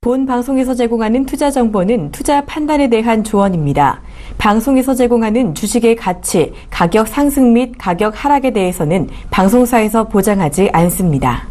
본 방송에서 제공하는 투자 정보는 투자 판단에 대한 조언입니다. 방송에서 제공하는 주식의 가치, 가격 상승 및 가격 하락에 대해서는 방송사에서 보장하지 않습니다.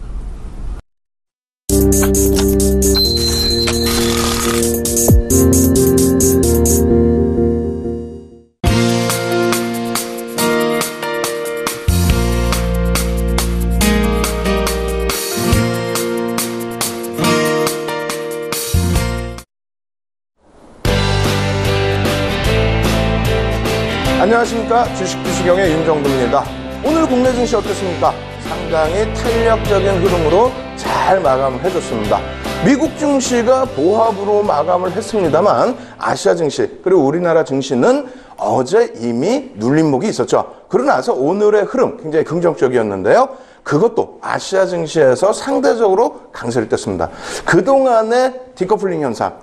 안녕하십니까. 주식주시경의 윤정두입니다. 오늘 국내 증시 어떻습니까? 상당히 탄력적인 흐름으로 잘 마감을 해줬습니다. 미국 증시가 보합으로 마감을 했습니다만 아시아 증시 그리고 우리나라 증시는 어제 이미 눌림목이 있었죠. 그러고 나서 오늘의 흐름 굉장히 긍정적이었는데요. 그것도 아시아 증시에서 상대적으로 강세를 뗐습니다. 그동안의 디커플링 현상,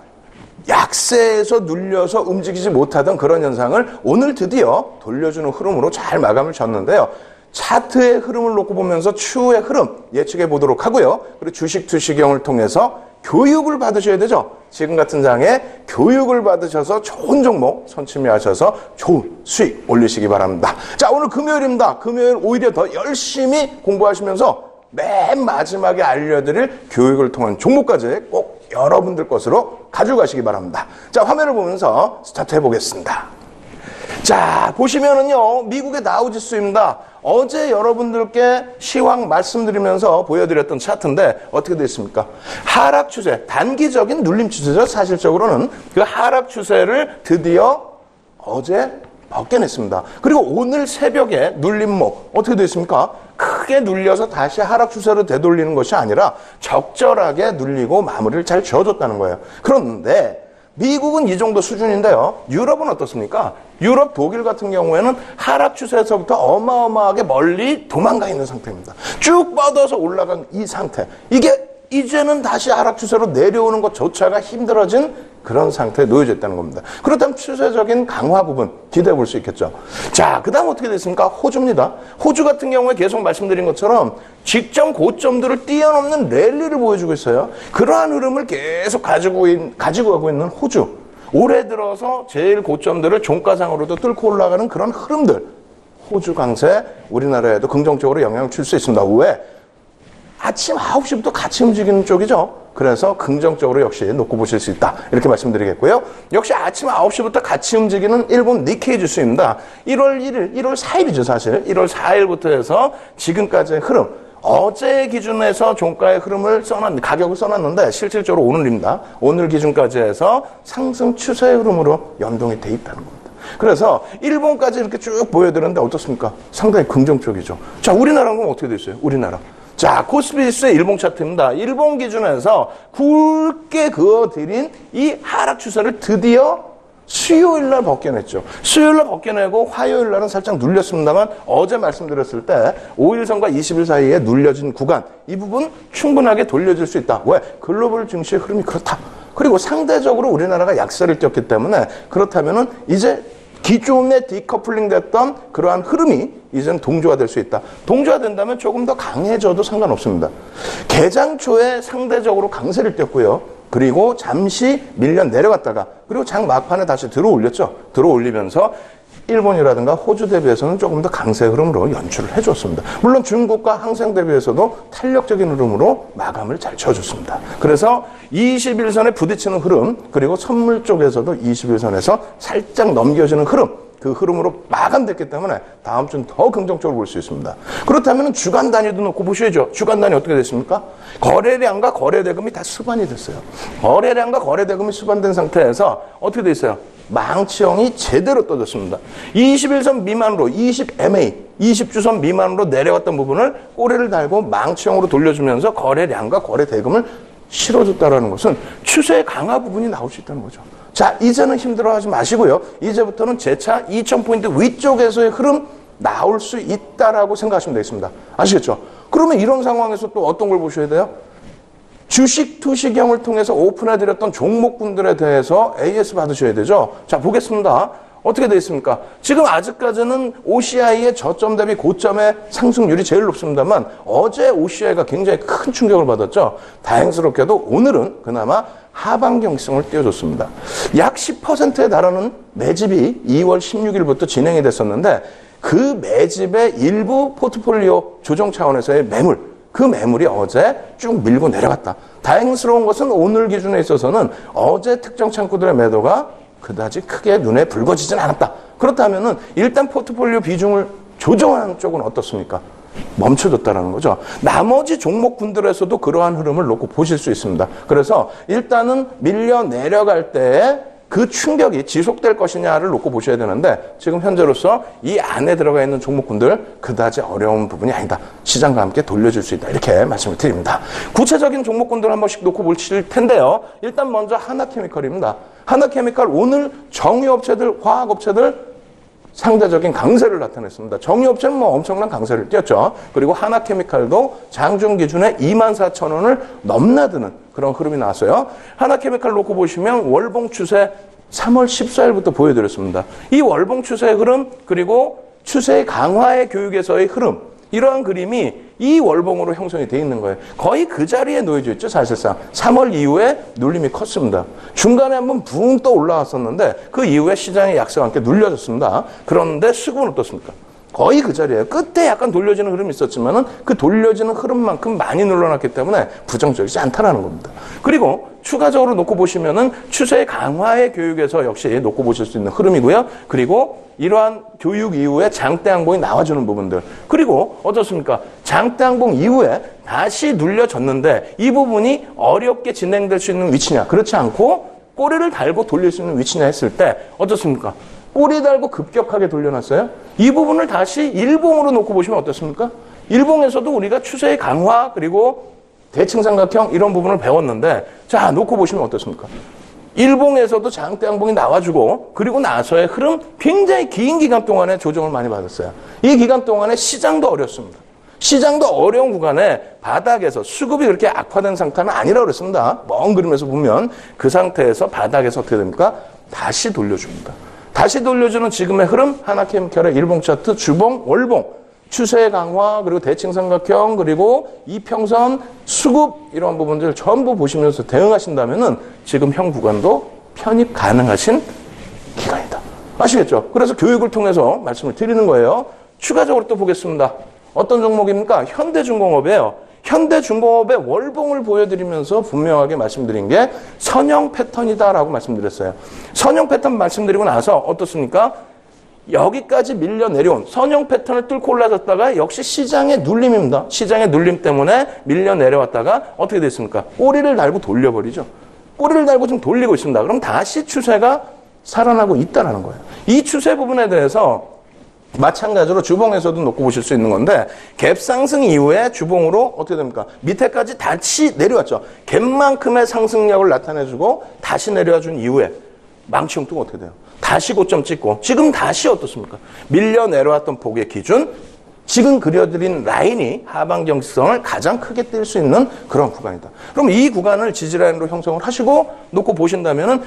약세에서 눌려서 움직이지 못하던 그런 현상을 오늘 드디어 돌려주는 흐름으로 잘 마감을 졌는데요. 차트의 흐름을 놓고 보면서 추후의 흐름 예측해 보도록 하고요. 그리고 주식 투시경을 통해서 교육을 받으셔야 되죠. 지금 같은 장에 교육을 받으셔서 좋은 종목 선침해하셔서 좋은 수익 올리시기 바랍니다. 자, 오늘 금요일입니다. 금요일 오히려 더 열심히 공부하시면서 맨 마지막에 알려드릴 교육을 통한 종목까지 꼭 여러분들 것으로 가져가시기 바랍니다. 자, 화면을 보면서 스타트 해보겠습니다. 자, 보시면은요, 미국의 다우지수입니다. 어제 여러분들께 시황 말씀드리면서 보여드렸던 차트인데 어떻게 됐습니까? 하락 추세, 단기적인 눌림 추세죠. 사실적으로는 그 하락 추세를 드디어 어제 벗겨냈습니다. 그리고 오늘 새벽에 눌림목 어떻게 됐습니까? 크게 눌려서 다시 하락 추세로 되돌리는 것이 아니라 적절하게 눌리고 마무리를 잘 지어줬다는 거예요. 그런데 미국은 이 정도 수준인데요. 유럽은 어떻습니까? 유럽, 독일 같은 경우에는 하락 추세에서부터 어마어마하게 멀리 도망가 있는 상태입니다. 쭉 뻗어서 올라간 이 상태. 이게 이제는 다시 하락 추세로 내려오는 것조차가 힘들어진 그런 상태에 놓여져 있다는 겁니다. 그렇다면 추세적인 강화 부분 기대해 볼 수 있겠죠. 자, 그 다음 어떻게 됐습니까? 호주입니다. 호주 같은 경우에 계속 말씀드린 것처럼 직전 고점들을 뛰어넘는 랠리를 보여주고 있어요. 그러한 흐름을 계속 가지고 가고 있는 호주. 올해 들어서 제일 고점들을 종가상으로도 뚫고 올라가는 그런 흐름들. 호주 강세 우리나라에도 긍정적으로 영향을 줄 수 있습니다. 왜? 아침 9시부터 같이 움직이는 쪽이죠. 그래서 긍정적으로 역시 놓고 보실 수 있다. 이렇게 말씀드리겠고요. 역시 아침 9시부터 같이 움직이는 일본 니케이 지수입니다. 1월 1일, 1월 4일이죠, 사실. 1월 4일부터 해서 지금까지의 흐름. 어제 기준에서 종가의 흐름을 가격을 써놨는데 실질적으로 오늘입니다. 오늘 기준까지 해서 상승 추세의 흐름으로 연동이 돼 있다는 겁니다. 그래서 일본까지 이렇게 쭉 보여드렸는데 어떻습니까? 상당히 긍정적이죠. 자, 우리나라는 어떻게 됐어요? 우리나라. 자, 코스피 지수의 일본 차트입니다. 일본 기준에서 굵게 그어드린 이 하락 추세를 드디어 수요일 날 벗겨냈죠. 수요일 날 벗겨내고 화요일 날은 살짝 눌렸습니다만 어제 말씀드렸을 때 5일선과 20일 사이에 눌려진 구간 이 부분 충분하게 돌려줄 수 있다. 왜? 글로벌 증시의 흐름이 그렇다. 그리고 상대적으로 우리나라가 약세를 띄었기 때문에 그렇다면은 이제 기존에 디커플링 됐던 그러한 흐름이 이제는 동조화될 수 있다. 동조화된다면 조금 더 강해져도 상관없습니다. 개장 초에 상대적으로 강세를 띄었고요. 그리고 잠시 밀려 내려갔다가 그리고 장 막판에 다시 들어올렸죠. 들어올리면서 일본이라든가 호주 대비해서는 조금 더 강세 흐름으로 연출을 해줬습니다. 물론 중국과 항생 대비해서도 탄력적인 흐름으로 마감을 잘 쳐줬습니다. 그래서 21선에 부딪히는 흐름 그리고 선물 쪽에서도 21선에서 살짝 넘겨지는 흐름 그 흐름으로 마감됐기 때문에 다음 주는 더 긍정적으로 볼 수 있습니다. 그렇다면 주간 단위도 놓고 보셔야죠. 주간 단위 어떻게 됐습니까? 거래량과 거래대금이 다 수반이 됐어요. 거래량과 거래대금이 수반된 상태에서 어떻게 됐어요? 망치형이 제대로 떠졌습니다. 21선 미만으로 20MA, 20주선 미만으로 내려갔던 부분을 꼬리를 달고 망치형으로 돌려주면서 거래량과 거래대금을 실어줬다는 것은 추세의 강화 부분이 나올 수 있다는 거죠. 자, 이제는 힘들어하지 마시고요. 이제부터는 재차 2000포인트 위쪽에서의 흐름 나올 수 있다라고 생각하시면 되겠습니다. 아시겠죠? 그러면 이런 상황에서 또 어떤 걸 보셔야 돼요? 주식 투시경을 통해서 오픈해드렸던 종목군들에 대해서 AS 받으셔야 되죠. 자, 보겠습니다. 어떻게 되어 있습니까? 지금 아직까지는 OCI의 저점 대비 고점의 상승률이 제일 높습니다만 어제 OCI가 굉장히 큰 충격을 받았죠. 다행스럽게도 오늘은 그나마 하방경성을 띄워줬습니다. 약 10%에 달하는 매집이 2월 16일부터 진행이 됐었는데 그 매집의 일부 포트폴리오 조정 차원에서의 매물, 그 매물이 어제 쭉 밀고 내려갔다. 다행스러운 것은 오늘 기준에 있어서는 어제 특정 창구들의 매도가 그다지 크게 눈에 붉어지진 않았다. 그렇다면은 일단 포트폴리오 비중을 조정하는 쪽은 어떻습니까? 멈춰졌다라는 거죠. 나머지 종목군들에서도 그러한 흐름을 놓고 보실 수 있습니다. 그래서 일단은 밀려 내려갈 때에 그 충격이 지속될 것이냐를 놓고 보셔야 되는데 지금 현재로서 이 안에 들어가 있는 종목군들 그다지 어려운 부분이 아니다. 시장과 함께 돌려줄 수 있다. 이렇게 말씀을 드립니다. 구체적인 종목군들 한 번씩 놓고 보실 텐데요. 일단 먼저 하나케미컬입니다. 하나케미컬 오늘 정유업체들, 화학업체들 상대적인 강세를 나타냈습니다. 정유업체는 뭐 엄청난 강세를 띄었죠. 그리고 하나케미칼도 장중 기준에 24,000원을 넘나드는 그런 흐름이 나왔어요. 하나케미칼 놓고 보시면 월봉 추세 3월 14일부터 보여드렸습니다. 이 월봉 추세의 흐름 그리고 추세 강화의 교육에서의 흐름 이러한 그림이 이 월봉으로 형성이 되어 있는 거예요. 거의 그 자리에 놓여져 있죠. 사실상 3월 이후에 눌림이 컸습니다. 중간에 한번 붕 떠 올라왔었는데 그 이후에 시장의 약세와 함께 눌려졌습니다. 그런데 수급은 어떻습니까? 거의 그 자리에요. 끝에 약간 돌려지는 흐름이 있었지만은 그 돌려지는 흐름만큼 많이 눌러놨기 때문에 부정적이지 않다라는 겁니다. 그리고 추가적으로 놓고 보시면은 추세 강화의 교육에서 역시 놓고 보실 수 있는 흐름이고요. 그리고 이러한 교육 이후에 장대 항봉이 나와주는 부분들. 그리고 어떻습니까? 장대 항봉 이후에 다시 눌려졌는데 이 부분이 어렵게 진행될 수 있는 위치냐? 그렇지 않고 꼬리를 달고 돌릴 수 있는 위치냐 했을 때 어떻습니까? 꼬리 달고 급격하게 돌려놨어요. 이 부분을 다시 일봉으로 놓고 보시면 어떻습니까? 일봉에서도 우리가 추세의 강화 그리고 대칭삼각형 이런 부분을 배웠는데 자 놓고 보시면 어떻습니까? 일봉에서도 장대 항봉이 나와주고 그리고 나서의 흐름 굉장히 긴 기간 동안에 조정을 많이 받았어요. 이 기간 동안에 시장도 어렵습니다. 시장도 어려운 구간에 바닥에서 수급이 그렇게 악화된 상태는 아니라고 그랬습니다. 먼 그림에서 보면 그 상태에서 바닥에서 어떻게 됩니까? 다시 돌려줍니다. 다시 돌려주는 지금의 흐름 하나케미칼의 일봉 차트 주봉 월봉 추세 강화 그리고 대칭삼각형 그리고 이평선 수급 이런 부분들 전부 보시면서 대응하신다면은 지금 형 구간도 편입 가능하신 기간이다. 아시겠죠? 그래서 교육을 통해서 말씀을 드리는 거예요. 추가적으로 또 보겠습니다. 어떤 종목입니까? 현대중공업이에요. 현대중공업의 월봉을 보여드리면서 분명하게 말씀드린 게 선형 패턴이다라고 말씀드렸어요. 선형 패턴 말씀드리고 나서 어떻습니까? 여기까지 밀려 내려온 선형 패턴을 뚫고 올라섰다가 역시 시장의 눌림입니다. 시장의 눌림 때문에 밀려 내려왔다가 어떻게 됐습니까? 꼬리를 달고 돌려버리죠. 꼬리를 달고 지금 돌리고 있습니다. 그럼 다시 추세가 살아나고 있다는 거예요. 이 추세 부분에 대해서 마찬가지로 주봉에서도 놓고 보실 수 있는 건데 갭 상승 이후에 주봉으로 어떻게 됩니까? 밑에까지 다시 내려왔죠. 갭만큼의 상승력을 나타내주고 다시 내려와준 이후에 망치 형태가 어떻게 돼요? 다시 고점 찍고 지금 다시 어떻습니까? 밀려 내려왔던 폭의 기준 지금 그려드린 라인이 하방경성을 가장 크게 띨 수 있는 그런 구간이다. 그럼 이 구간을 지지라인으로 형성을 하시고 놓고 보신다면은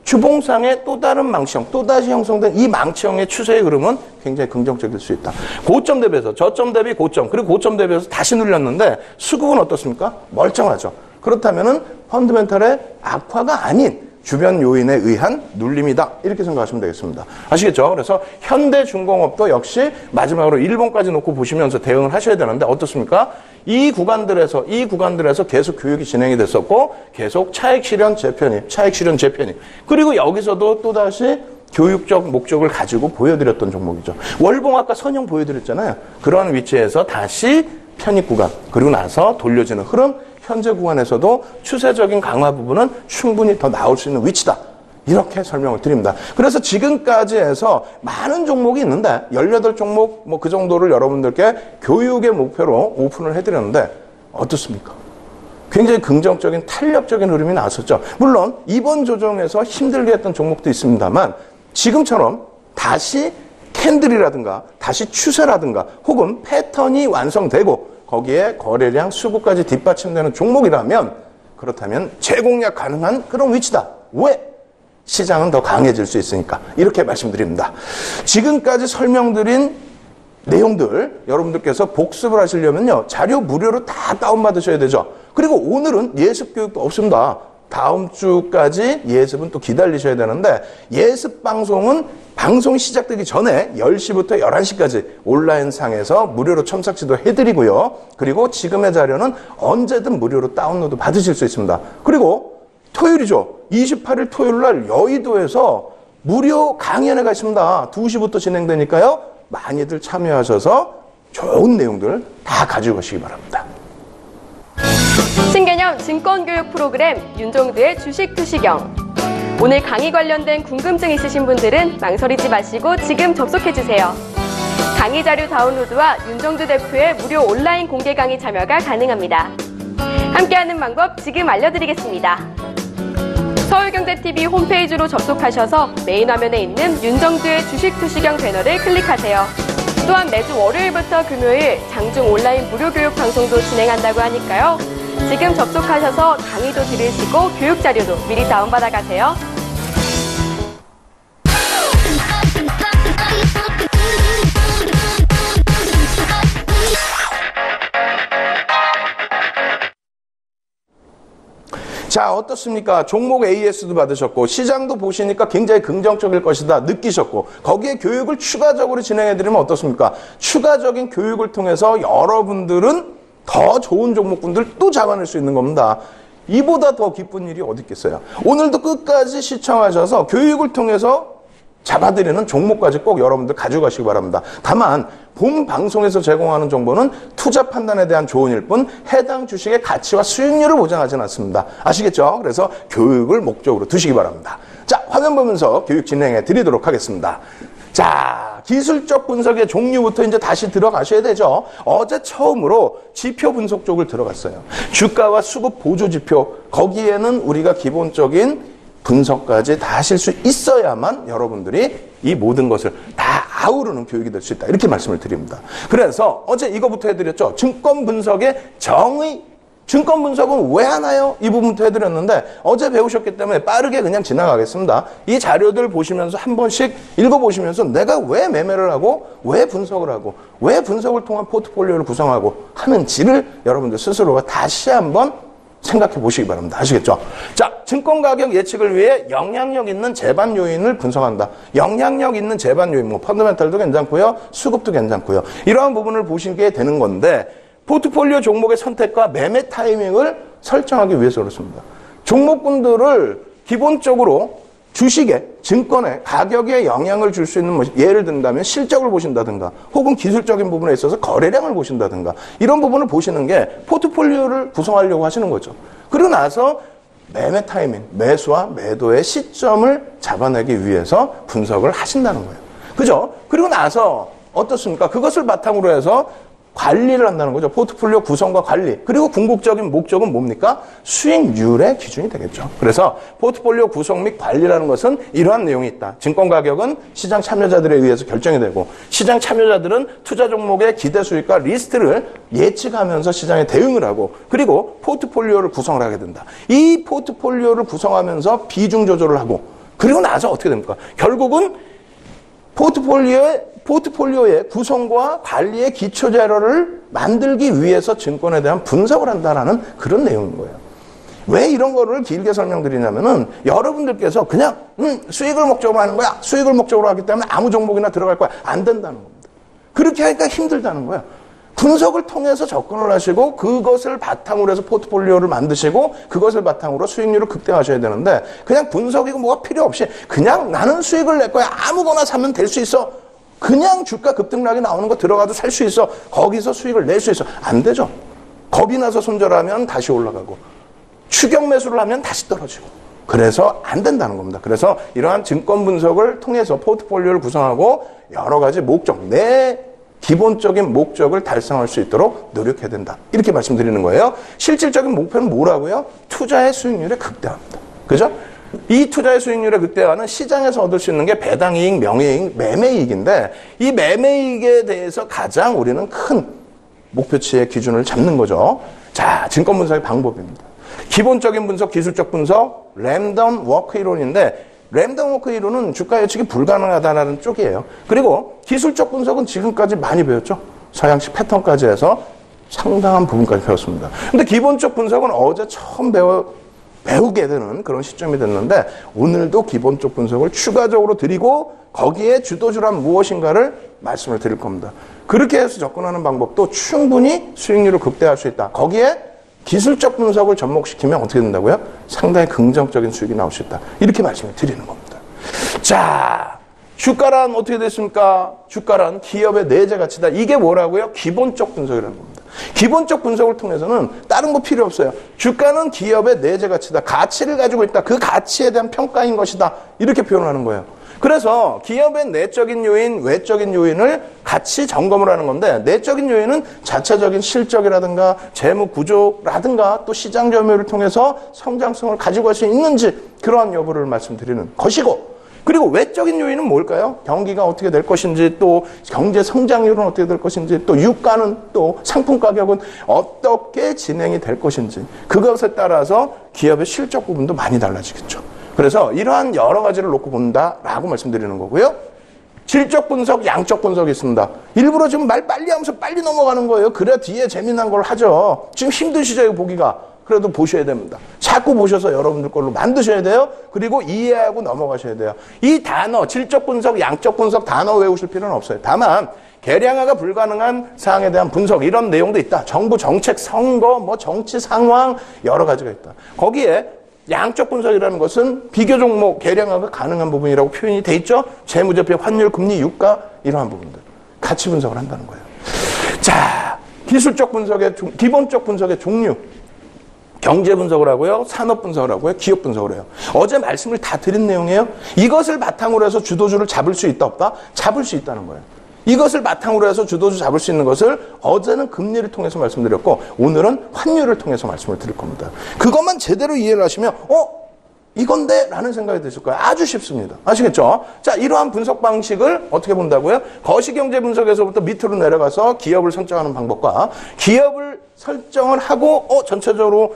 주봉상의 또 다른 망치형, 또다시 형성된 이 망치형의 추세의 흐름은 굉장히 긍정적일 수 있다. 고점 대비해서, 저점 대비 고점, 그리고 고점 대비해서 다시 눌렸는데 수급은 어떻습니까? 멀쩡하죠. 그렇다면은 펀드멘탈의 악화가 아닌 주변 요인에 의한 눌림이다. 이렇게 생각하시면 되겠습니다. 아시겠죠? 그래서 현대중공업도 역시 마지막으로 일본까지 놓고 보시면서 대응을 하셔야 되는데 어떻습니까? 이 구간들에서 계속 교육이 진행이 됐었고 계속 차익 실현 재편입. 그리고 여기서도 또다시 교육적 목적을 가지고 보여드렸던 종목이죠. 월봉 아까 선형 보여드렸잖아요. 그런 위치에서 다시 편입 구간 그리고 나서 돌려지는 흐름 현재 구간에서도 추세적인 강화 부분은 충분히 더 나올 수 있는 위치다. 이렇게 설명을 드립니다. 그래서 지금까지 해서 많은 종목이 있는데 18종목 뭐 그 정도를 여러분들께 교육의 목표로 오픈을 해드렸는데 어떻습니까? 굉장히 긍정적인 탄력적인 흐름이 나왔었죠. 물론 이번 조정에서 힘들게 했던 종목도 있습니다만 지금처럼 다시 캔들이라든가 다시 추세라든가 혹은 패턴이 완성되고 거기에 거래량 수급까지 뒷받침되는 종목이라면 그렇다면 재공략 가능한 그런 위치다. 왜? 시장은 더 강해질 수 있으니까 이렇게 말씀드립니다. 지금까지 설명드린 내용들 여러분들께서 복습을 하시려면요. 자료 무료로 다 다운받으셔야 되죠. 그리고 오늘은 예습 교육도 없습니다. 다음 주까지 예습은 또 기다리셔야 되는데 예습 방송은 방송이 시작되기 전에 10시부터 11시까지 온라인상에서 무료로 첨삭지도 해드리고요. 그리고 지금의 자료는 언제든 무료로 다운로드 받으실 수 있습니다. 그리고 토요일이죠. 28일 토요일 날 여의도에서 무료 강연회가 있습니다. 2시부터 진행되니까요. 많이들 참여하셔서 좋은 내용들 다 가지고 가시기 바랍니다. 신개념 증권교육 프로그램 윤종두의 주식 투시경. 오늘 강의 관련된 궁금증 있으신 분들은 망설이지 마시고 지금 접속해주세요. 강의 자료 다운로드와 윤종두 대표의 무료 온라인 공개 강의 참여가 가능합니다. 함께하는 방법 지금 알려드리겠습니다. 서울경제TV 홈페이지로 접속하셔서 메인 화면에 있는 윤종두의 주식 투시경 배너를 클릭하세요. 또한 매주 월요일부터 금요일 장중 온라인 무료 교육 방송도 진행한다고 하니까요. 지금 접속하셔서 강의도 들으시고 교육 자료도 미리 다운받아 가세요. 자, 어떻습니까? 종목 AS도 받으셨고 시장도 보시니까 굉장히 긍정적일 것이다 느끼셨고 거기에 교육을 추가적으로 진행해드리면 어떻습니까? 추가적인 교육을 통해서 여러분들은 더 좋은 종목군들 또 잡아낼 수 있는 겁니다. 이보다 더 기쁜 일이 어디 있겠어요? 오늘도 끝까지 시청하셔서 교육을 통해서 잡아드리는 종목까지 꼭 여러분들 가져가시기 바랍니다. 다만 본 방송에서 제공하는 정보는 투자 판단에 대한 조언일 뿐 해당 주식의 가치와 수익률을 보장하지는 않습니다. 아시겠죠? 그래서 교육을 목적으로 두시기 바랍니다. 자, 화면 보면서 교육 진행해 드리도록 하겠습니다. 자, 기술적 분석의 종류부터 이제 다시 들어가셔야 되죠. 어제 처음으로 지표 분석 쪽을 들어갔어요. 주가와 수급 보조 지표, 거기에는 우리가 기본적인 분석까지 다 하실 수 있어야만 여러분들이 이 모든 것을 다 아우르는 교육이 될 수 있다. 이렇게 말씀을 드립니다. 그래서 어제 이거부터 해드렸죠. 증권 분석의 정의. 증권 분석은 왜 하나요? 이 부분부터 해드렸는데 어제 배우셨기 때문에 빠르게 그냥 지나가겠습니다. 이 자료들 보시면서 한 번씩 읽어보시면서 내가 왜 매매를 하고 왜 분석을 하고 왜 분석을 통한 포트폴리오를 구성하고 하는지를 여러분들 스스로가 다시 한번 생각해 보시기 바랍니다. 아시겠죠? 자, 증권 가격 예측을 위해 영향력 있는 재반 요인을 분석한다. 영향력 있는 재반 요인, 펀더멘탈도 괜찮고요. 수급도 괜찮고요. 이러한 부분을 보시게 되는 건데 포트폴리오 종목의 선택과 매매 타이밍을 설정하기 위해서 그렇습니다. 종목군들을 기본적으로 주식에, 증권에, 가격에 영향을 줄 수 있는, 예를 든다면 실적을 보신다든가, 혹은 기술적인 부분에 있어서 거래량을 보신다든가, 이런 부분을 보시는 게 포트폴리오를 구성하려고 하시는 거죠. 그리고 나서 매매 타이밍, 매수와 매도의 시점을 잡아내기 위해서 분석을 하신다는 거예요. 그죠? 그리고 나서 어떻습니까? 그것을 바탕으로 해서 관리를 한다는 거죠. 포트폴리오 구성과 관리. 그리고 궁극적인 목적은 뭡니까? 수익률의 기준이 되겠죠. 그래서 포트폴리오 구성 및 관리라는 것은 이러한 내용이 있다. 증권 가격은 시장 참여자들에 의해서 결정이 되고 시장 참여자들은 투자 종목의 기대 수익과 리스트를 예측하면서 시장에 대응을 하고 그리고 포트폴리오를 구성을 하게 된다. 이 포트폴리오를 구성하면서 비중 조절을 하고 그리고 나서 어떻게 됩니까? 결국은 포트폴리오의 구성과 관리의 기초 자료를 만들기 위해서 증권에 대한 분석을 한다라는 그런 내용인 거예요. 왜 이런 거를 길게 설명드리냐면은 여러분들께서 그냥 수익을 목적으로 하는 거야. 수익을 목적으로 하기 때문에 아무 종목이나 들어갈 거야. 안 된다는 겁니다. 그렇게 하니까 힘들다는 거예요. 분석을 통해서 접근을 하시고 그것을 바탕으로 해서 포트폴리오를 만드시고 그것을 바탕으로 수익률을 극대화하셔야 되는데 그냥 분석이고 뭐가 필요 없이 그냥 나는 수익을 낼 거야. 아무거나 사면 될 수 있어. 그냥 주가 급등락이 나오는 거 들어가도 살 수 있어. 거기서 수익을 낼 수 있어. 안 되죠. 겁이 나서 손절하면 다시 올라가고 추격 매수를 하면 다시 떨어지고 그래서 안 된다는 겁니다. 그래서 이러한 증권 분석을 통해서 포트폴리오를 구성하고 여러 가지 목적, 내 기본적인 목적을 달성할 수 있도록 노력해야 된다. 이렇게 말씀드리는 거예요. 실질적인 목표는 뭐라고요? 투자의 수익률의 극대화입니다. 그죠? 이 투자의 수익률의 극대화는 시장에서 얻을 수 있는 게 배당이익, 명예이익, 매매이익인데 이 매매이익에 대해서 가장 우리는 큰 목표치의 기준을 잡는 거죠. 자, 증권 분석의 방법입니다. 기본적인 분석, 기술적 분석, 랜덤 워크 이론인데 램덤 워크 이론은 주가 예측이 불가능하다는 쪽이에요. 그리고 기술적 분석은 지금까지 많이 배웠죠. 서양식 패턴까지 해서 상당한 부분까지 배웠습니다. 근데 기본적 분석은 어제 처음 배우게 되는 그런 시점이 됐는데 오늘도 기본적 분석을 추가적으로 드리고 거기에 주도주란 무엇인가를 말씀을 드릴 겁니다. 그렇게 해서 접근하는 방법도 충분히 수익률을 극대화할 수 있다. 거기에 기술적 분석을 접목시키면 어떻게 된다고요? 상당히 긍정적인 수익이 나올 수 있다. 이렇게 말씀을 드리는 겁니다. 자, 주가란 어떻게 됐습니까? 주가란 기업의 내재 가치다. 이게 뭐라고요? 기본적 분석이라는 겁니다. 기본적 분석을 통해서는 다른 거 필요 없어요. 주가는 기업의 내재 가치다. 가치를 가지고 있다. 그 가치에 대한 평가인 것이다. 이렇게 표현하는 거예요. 그래서 기업의 내적인 요인, 외적인 요인을 같이 점검을 하는 건데 내적인 요인은 자체적인 실적이라든가 재무 구조라든가 또 시장 점유율을 통해서 성장성을 가지고 갈 수 있는지 그러한 여부를 말씀드리는 것이고 그리고 외적인 요인은 뭘까요? 경기가 어떻게 될 것인지 또 경제 성장률은 어떻게 될 것인지 또 유가는 또 상품 가격은 어떻게 진행이 될 것인지 그것에 따라서 기업의 실적 부분도 많이 달라지겠죠. 그래서 이러한 여러 가지를 놓고 본다라고 말씀드리는 거고요. 질적 분석, 양적 분석이 있습니다. 일부러 지금 말 빨리 하면서 빨리 넘어가는 거예요. 그래야 뒤에 재미난 걸 하죠. 지금 힘드시죠, 이거 보기가. 그래도 보셔야 됩니다. 자꾸 보셔서 여러분들 걸로 만드셔야 돼요. 그리고 이해하고 넘어가셔야 돼요. 이 단어, 질적 분석, 양적 분석 단어 외우실 필요는 없어요. 다만 계량화가 불가능한 사항에 대한 분석 이런 내용도 있다. 정부 정책, 선거, 뭐 정치 상황 여러 가지가 있다. 거기에 양적 분석이라는 것은 비교 종목 계량화가 가능한 부분이라고 표현이 돼 있죠. 재무제표, 환율, 금리, 유가 이러한 부분들 가치 분석을 한다는 거예요. 자, 기술적 분석의 기본적 분석의 종류. 경제 분석을 하고요. 산업 분석을 하고요. 기업 분석을 해요. 어제 말씀을 다 드린 내용이에요. 이것을 바탕으로 해서 주도주를 잡을 수 있다 없다? 잡을 수 있다는 거예요. 이것을 바탕으로 해서 주도주 잡을 수 있는 것을 어제는 금리를 통해서 말씀드렸고 오늘은 환율을 통해서 말씀을 드릴 겁니다. 그것만 제대로 이해를 하시면 이건데? 라는 생각이 드실 거예요. 아주 쉽습니다. 아시겠죠? 자, 이러한 분석 방식을 어떻게 본다고요? 거시경제 분석에서부터 밑으로 내려가서 기업을 설정하는 방법과 기업을 설정을 하고 전체적으로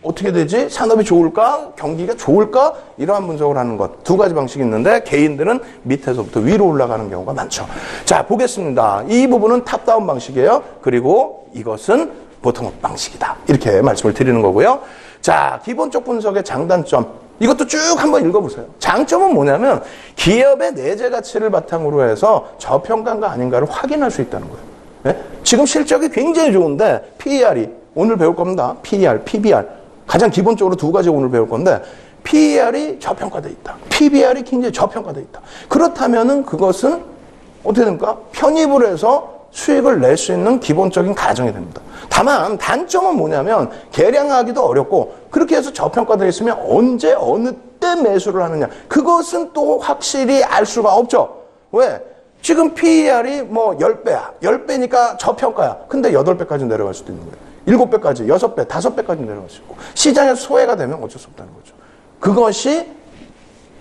어떻게 되지? 산업이 좋을까? 경기가 좋을까? 이러한 분석을 하는 것. 두 가지 방식이 있는데 개인들은 밑에서부터 위로 올라가는 경우가 많죠. 자, 보겠습니다. 이 부분은 탑다운 방식이에요. 그리고 이것은 보통업 방식이다. 이렇게 말씀을 드리는 거고요. 자, 기본적 분석의 장단점. 이것도 쭉 한번 읽어보세요. 장점은 뭐냐면 기업의 내재 가치를 바탕으로 해서 저평가인가 아닌가를 확인할 수 있다는 거예요. 네? 지금 실적이 굉장히 좋은데 PER이 오늘 배울 겁니다. PER, PBR. 가장 기본적으로 두 가지 오늘 배울 건데 PER이 저평가되어 있다. PBR이 굉장히 저평가되어 있다. 그렇다면은 그것은 어떻게 됩니까? 편입을 해서 수익을 낼 수 있는 기본적인 가정이 됩니다. 다만 단점은 뭐냐면 계량하기도 어렵고 그렇게 해서 저평가되어 있으면 언제 어느 때 매수를 하느냐 그것은 또 확실히 알 수가 없죠. 왜? 지금 PER이 뭐 10배야. 10배니까 저평가야. 근데 8배까지 내려갈 수도 있는 거예요. 7배까지, 6배, 5배까지 내려갈 수 있고 시장에 소외가 되면 어쩔 수 없다는 거죠. 그것이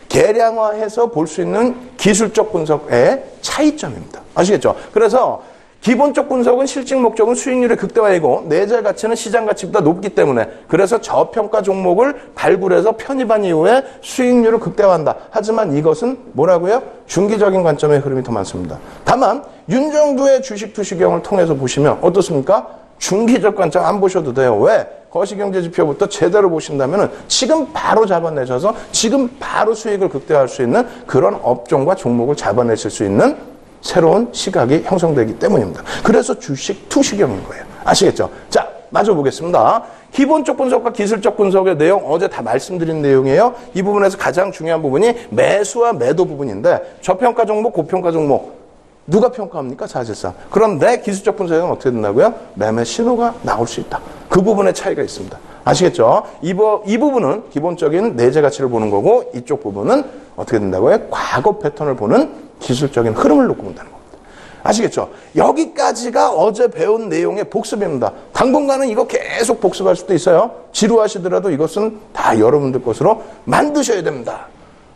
계량화해서 볼 수 있는 기술적 분석의 차이점입니다. 아시겠죠? 그래서 기본적 분석은 실직 목적은 수익률의 극대화이고 내재 가치는 시장 가치보다 높기 때문에 그래서 저평가 종목을 발굴해서 편입한 이후에 수익률을 극대화한다. 하지만 이것은 뭐라고요? 중기적인 관점의 흐름이 더 많습니다. 다만 윤정두의 주식 투시경을 통해서 보시면 어떻습니까? 중기적 관점 안 보셔도 돼요. 왜? 거시경제지표부터 제대로 보신다면 지금 바로 잡아내셔서 지금 바로 수익을 극대화할 수 있는 그런 업종과 종목을 잡아내실 수 있는 새로운 시각이 형성되기 때문입니다. 그래서 주식 투시경인 거예요. 아시겠죠? 자, 마저 보겠습니다. 기본적 분석과 기술적 분석의 내용 어제 다 말씀드린 내용이에요. 이 부분에서 가장 중요한 부분이 매수와 매도 부분인데 저평가 종목, 고평가 종목 누가 평가합니까? 사실상. 그런데 기술적 분석은 어떻게 된다고요? 매매 신호가 나올 수 있다. 그 부분의 차이가 있습니다. 아시겠죠? 이 부분은 기본적인 내재 가치를 보는 거고 이쪽 부분은 어떻게 된다고요? 과거 패턴을 보는 기술적인 흐름을 놓고 본다는 겁니다. 아시겠죠? 여기까지가 어제 배운 내용의 복습입니다. 당분간은 이거 계속 복습할 수도 있어요. 지루하시더라도 이것은 다 여러분들 것으로 만드셔야 됩니다.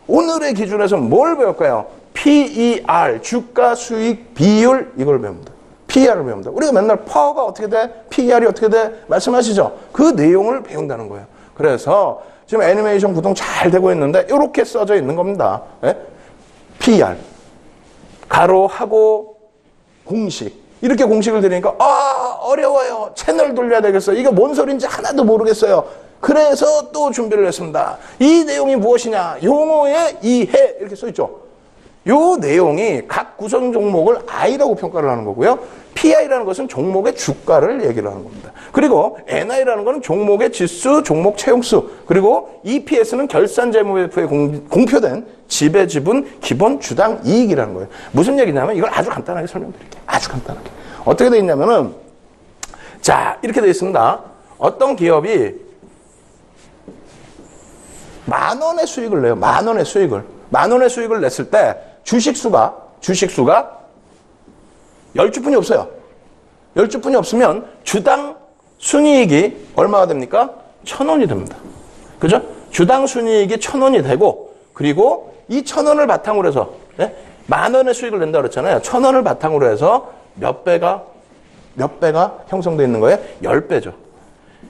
오늘의 기준에서 뭘 배울까요? PER, 주가 수익 비율 이걸 배웁니다. PER을 배웁니다. 우리가 맨날 퍼가 어떻게 돼? PER이 어떻게 돼? 말씀하시죠? 그 내용을 배운다는 거예요. 그래서 지금 애니메이션 구동 잘 되고 있는데 이렇게 써져 있는 겁니다. 예? PER. 가로하고 공식. 이렇게 공식을 드리니까 어려워요. 채널 돌려야 되겠어요. 이게 뭔 소리인지 하나도 모르겠어요. 그래서 또 준비를 했습니다. 이 내용이 무엇이냐? 용어의 이해 이렇게 써 있죠. 요 내용이 각 구성 종목을 I라고 평가를 하는 거고요. PI라는 것은 종목의 주가를 얘기를 하는 겁니다. 그리고 NI라는 것은 종목의 지수, 종목 채용수, 그리고 EPS는 결산재무회표에 공표된 지배지분 기본 주당 이익이라는 거예요. 무슨 얘기냐면 이걸 아주 간단하게 설명드릴게요. 아주 간단하게. 어떻게 돼 있냐면은 자, 이렇게 돼 있습니다. 어떤 기업이 10,000원의 수익을 내요. 10,000원의 수익을. 10,000원의 수익을 냈을 때 주식수가 10주뿐이 없어요. 10주뿐이 없으면 주당 순이익이 얼마가 됩니까? 1,000원이 됩니다. 그죠? 주당 순이익이 1,000원이 되고, 그리고 이 1,000원을 바탕으로 해서, 네? 10,000원의 수익을 낸다 그랬잖아요. 1,000원을 바탕으로 해서 몇 배가 형성되어 있는 거예요? 10배죠.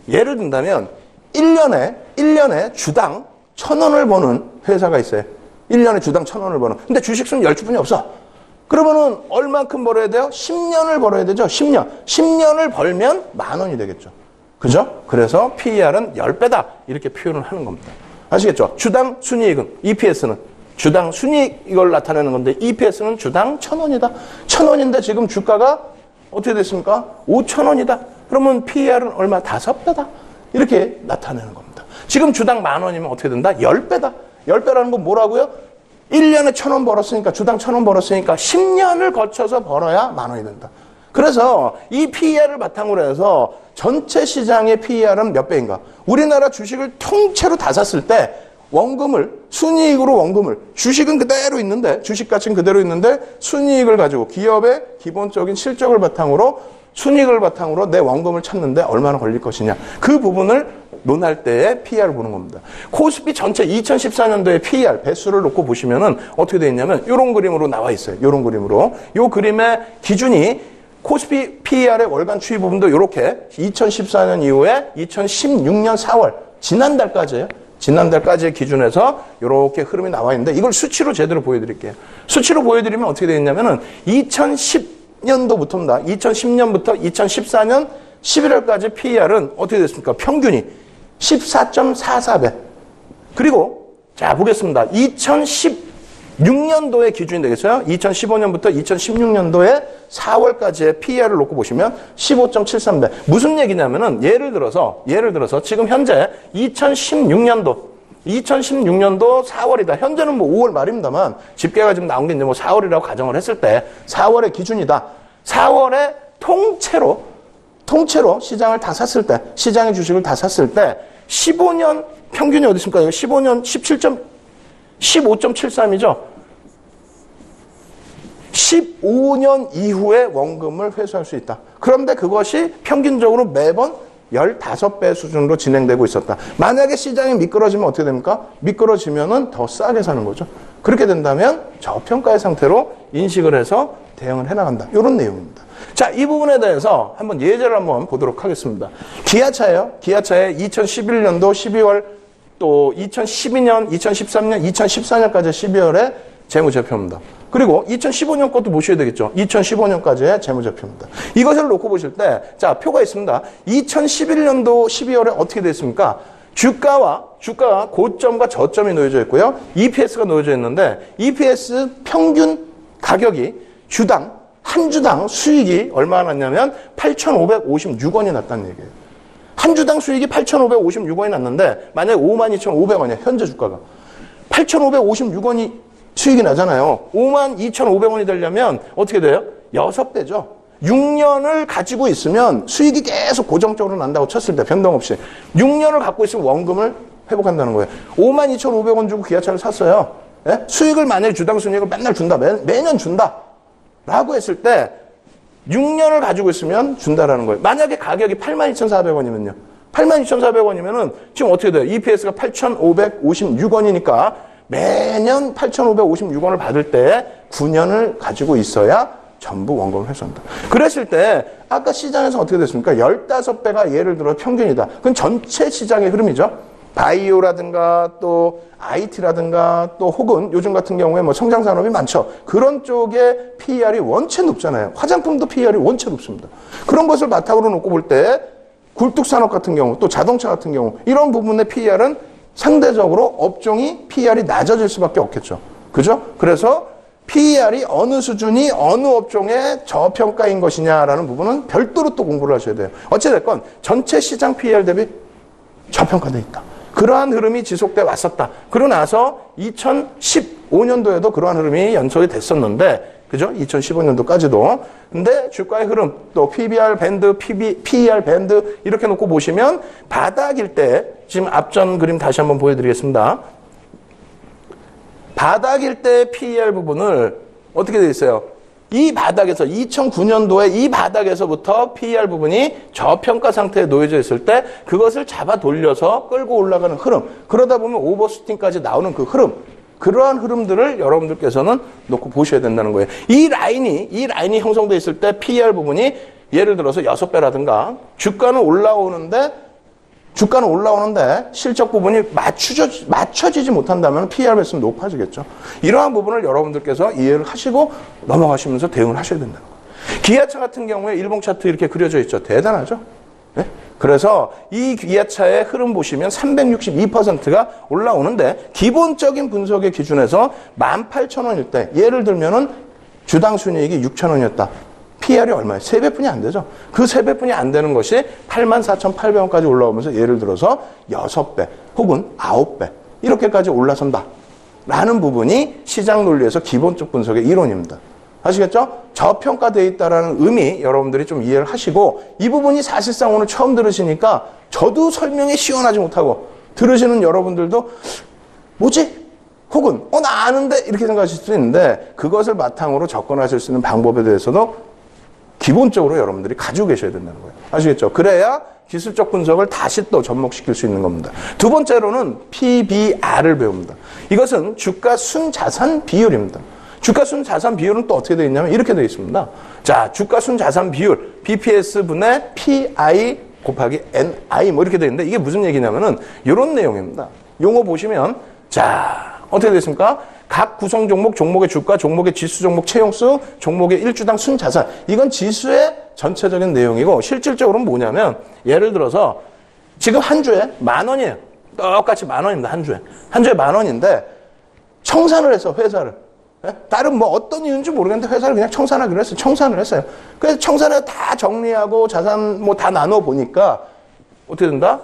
예를 든다면, 1년에 주당 1,000원을 버는 회사가 있어요. 1년에 주당 1,000원을 버는. 근데 주식수는 10주뿐이 없어. 그러면은 얼만큼 벌어야 돼요? 10년을 벌어야 되죠. 10년. 10년을 벌면 10,000원이 되겠죠. 그죠? 그래서 PER은 10배다. 이렇게 표현을 하는 겁니다. 아시겠죠? 주당 순이익은, EPS는 주당 순이익을 나타내는 건데, EPS는 주당 1,000원이다. 1,000원인데 지금 주가가 어떻게 됐습니까? 5,000원이다. 그러면 PER은 얼마? 5배다. 이렇게 나타내는 겁니다. 지금 주당 10,000원이면 어떻게 된다? 10배다. 10배라는 건 뭐라고요? 1년에 1,000원 벌었으니까, 주당 1,000원 벌었으니까 10년을 거쳐서 벌어야 10,000원이 된다. 그래서 이 PER을 바탕으로 해서 전체 시장의 PER은 몇 배인가? 우리나라 주식을 통째로 다 샀을 때 순이익으로 원금을, 주식은 그대로 있는데, 주식 가치는 그대로 있는데, 순이익을 가지고 기업의 기본적인 실적을 바탕으로, 순이익을 바탕으로 내 원금을 찾는데 얼마나 걸릴 것이냐. 그 부분을 논할 때에 PER을 보는 겁니다. 코스피 전체 2014년도에 PER 배수를 놓고 보시면은 어떻게 되어 있냐면 이런 그림으로 나와 있어요. 이런 그림으로. 이 그림의 기준이 코스피 PER의 월간 추이 부분도 이렇게 2014년 이후에 2016년 4월 지난달까지예요. 지난달까지의 기준에서 이렇게 흐름이 나와 있는데 이걸 수치로 제대로 보여드릴게요. 수치로 보여드리면 어떻게 되어 있냐면은 2010년도부터입니다. 2010년부터 2014년 11월까지 PER은 어떻게 됐습니까? 평균이 14.44배. 그리고 자 보겠습니다. 2016년도의 기준이 되겠어요. 2015년부터 2016년도에 4월까지의 PER을 놓고 보시면 15.73배. 무슨 얘기냐면은 예를 들어서 지금 현재 2016년도 4월이다. 현재는 뭐 5월 말입니다만 집계가 지금 나온 게 이제 뭐 4월이라고 가정을 했을 때 4월의 기준이다. 4월에 통째로 시장을 다 샀을 때, 시장의 주식을 다 샀을 때 15년 평균이 어디 있습니까? 15년 15.73이죠. 15년 이후에 원금을 회수할 수 있다. 그런데 그것이 평균적으로 매번 15배 수준으로 진행되고 있었다. 만약에 시장이 미끄러지면 어떻게 됩니까? 미끄러지면은 더 싸게 사는 거죠. 그렇게 된다면 저평가의 상태로 인식을 해서 대응을 해나간다. 이런 내용입니다. 자, 이 부분에 대해서 한번 예제를 한번 보도록 하겠습니다. 기아차예요. 기아차의 2011년도 12월 또 2012년, 2013년, 2014년까지 12월에 재무제표입니다. 그리고 2015년 것도 보셔야 되겠죠. 2015년까지의 재무제표입니다. 이것을 놓고 보실 때, 자, 표가 있습니다. 2011년도 12월에 어떻게 됐습니까? 주가가 고점과 저점이 놓여져 있고요. EPS가 놓여져 있는데, EPS 평균 가격이 한 주당 수익이 얼마나 났냐면 8,556원이 났다는 얘기예요. 한 주당 수익이 8,556원이 났는데, 만약에 52,500원이야, 현재 주가가. 8,556원이 수익이 나잖아요. 52,500원이 되려면 어떻게 돼요? 6배죠. 6년을 가지고 있으면 수익이 계속 고정적으로 난다고 쳤을 때 변동 없이 6년을 갖고 있으면 원금을 회복한다는 거예요. 52,500원 주고 기아차를 샀어요. 예? 수익을 만약에 주당 순이익을 맨날 준다. 매년 준다. 라고 했을 때 6년을 가지고 있으면 준다라는 거예요. 만약에 가격이 82,400원이면요. 82,400원이면은 지금 어떻게 돼요? EPS가 8,556원이니까 매년 8,556원을 받을 때 9년을 가지고 있어야 전부 원금을 회수한다. 그랬을 때 아까 시장에서 어떻게 됐습니까? 15배가 예를 들어 평균이다. 그건 전체 시장의 흐름이죠. 바이오라든가 또 IT라든가 또 혹은 요즘 같은 경우에 뭐 성장산업이 많죠. 그런 쪽에 PER이 원체 높잖아요. 화장품도 PER이 원체 높습니다. 그런 것을 바탕으로 놓고 볼 때 굴뚝산업 같은 경우 또 자동차 같은 경우 이런 부분의 PER은 상대적으로 업종이 PER이 낮아질 수밖에 없겠죠. 그죠? 그래서 PER이 어느 수준이 어느 업종의 저평가인 것이냐라는 부분은 별도로 또 공부를 하셔야 돼요. 어찌됐건 전체 시장 PER 대비 저평가되어 있다. 그러한 흐름이 지속돼 왔었다. 그러고 나서 2015년도에도 그러한 흐름이 연속이 됐었는데, 그죠? 2015년도까지도. 근데 주가의 흐름, 또 PBR 밴드, PER 밴드 이렇게 놓고 보시면 바닥일 때, 지금 앞전 그림 다시 한번 보여드리겠습니다. 바닥일 때 PER 부분을 어떻게 되어 있어요? 이 바닥에서 2009년도에 이 바닥에서부터 PER 부분이 저평가 상태에 놓여져 있을 때 그것을 잡아 돌려서 끌고 올라가는 흐름, 그러다 보면 오버슈팅까지 나오는 그 흐름, 그러한 흐름들을 여러분들께서는 놓고 보셔야 된다는 거예요. 이 라인이 형성되어 있을 때 PER 부분이 예를 들어서 6배라든가 주가는 올라오는데 실적 부분이 맞춰지지 못한다면 PER 배수는 높아지겠죠. 이러한 부분을 여러분들께서 이해를 하시고 넘어가시면서 대응을 하셔야 된다는 거예요. 기아차 같은 경우에 일봉 차트 이렇게 그려져 있죠. 대단하죠? 네? 그래서 이 기아차의 흐름 보시면 362%가 올라오는데 기본적인 분석의 기준에서 18,000원일 때 예를 들면은 주당 순이익이 6,000원이었다. PER이 얼마예요? 3배뿐이 안 되죠. 그 3배뿐이 안 되는 것이 84,800원까지 올라오면서 예를 들어서 6배 혹은 9배 이렇게까지 올라선다. 라는 부분이 시장 논리에서 기본적 분석의 이론입니다. 아시겠죠? 저평가되어 있다는 의미 여러분들이 좀 이해를 하시고 이 부분이 사실상 오늘 처음 들으시니까 저도 설명이 시원하지 못하고 들으시는 여러분들도 뭐지? 혹은 나 아는데 이렇게 생각하실 수 있는데 그것을 바탕으로 접근하실 수 있는 방법에 대해서도 기본적으로 여러분들이 가지고 계셔야 된다는 거예요. 아시겠죠? 그래야 기술적 분석을 다시 또 접목시킬 수 있는 겁니다. 두 번째로는 PBR을 배웁니다. 이것은 주가 순자산 비율입니다. 주가 순자산 비율은 또 어떻게 되어 있냐면 이렇게 되어 있습니다. 자, 주가 순자산 비율 BPS분의 PI 곱하기 NI 뭐 이렇게 되어 있는데 이게 무슨 얘기냐면은 이런 내용입니다. 용어 보시면 자, 어떻게 되어 있습니까? 각 구성 종목, 종목의 주가, 종목의 지수 종목 채용수, 종목의 일주당 순자산. 이건 지수의 전체적인 내용이고 실질적으로는 뭐냐면 예를 들어서 지금 한 주에 10,000원이에요. 똑같이 10,000원입니다. 한 주에. 한 주에 10,000원인데 청산을 해서 회사를. 다른 뭐 어떤 이유인지 모르겠는데 회사를 그냥 청산하기로 했어요. 청산을 했어요. 그래서 청산해서 다 정리하고 자산 뭐 다 나눠 보니까 어떻게 된다?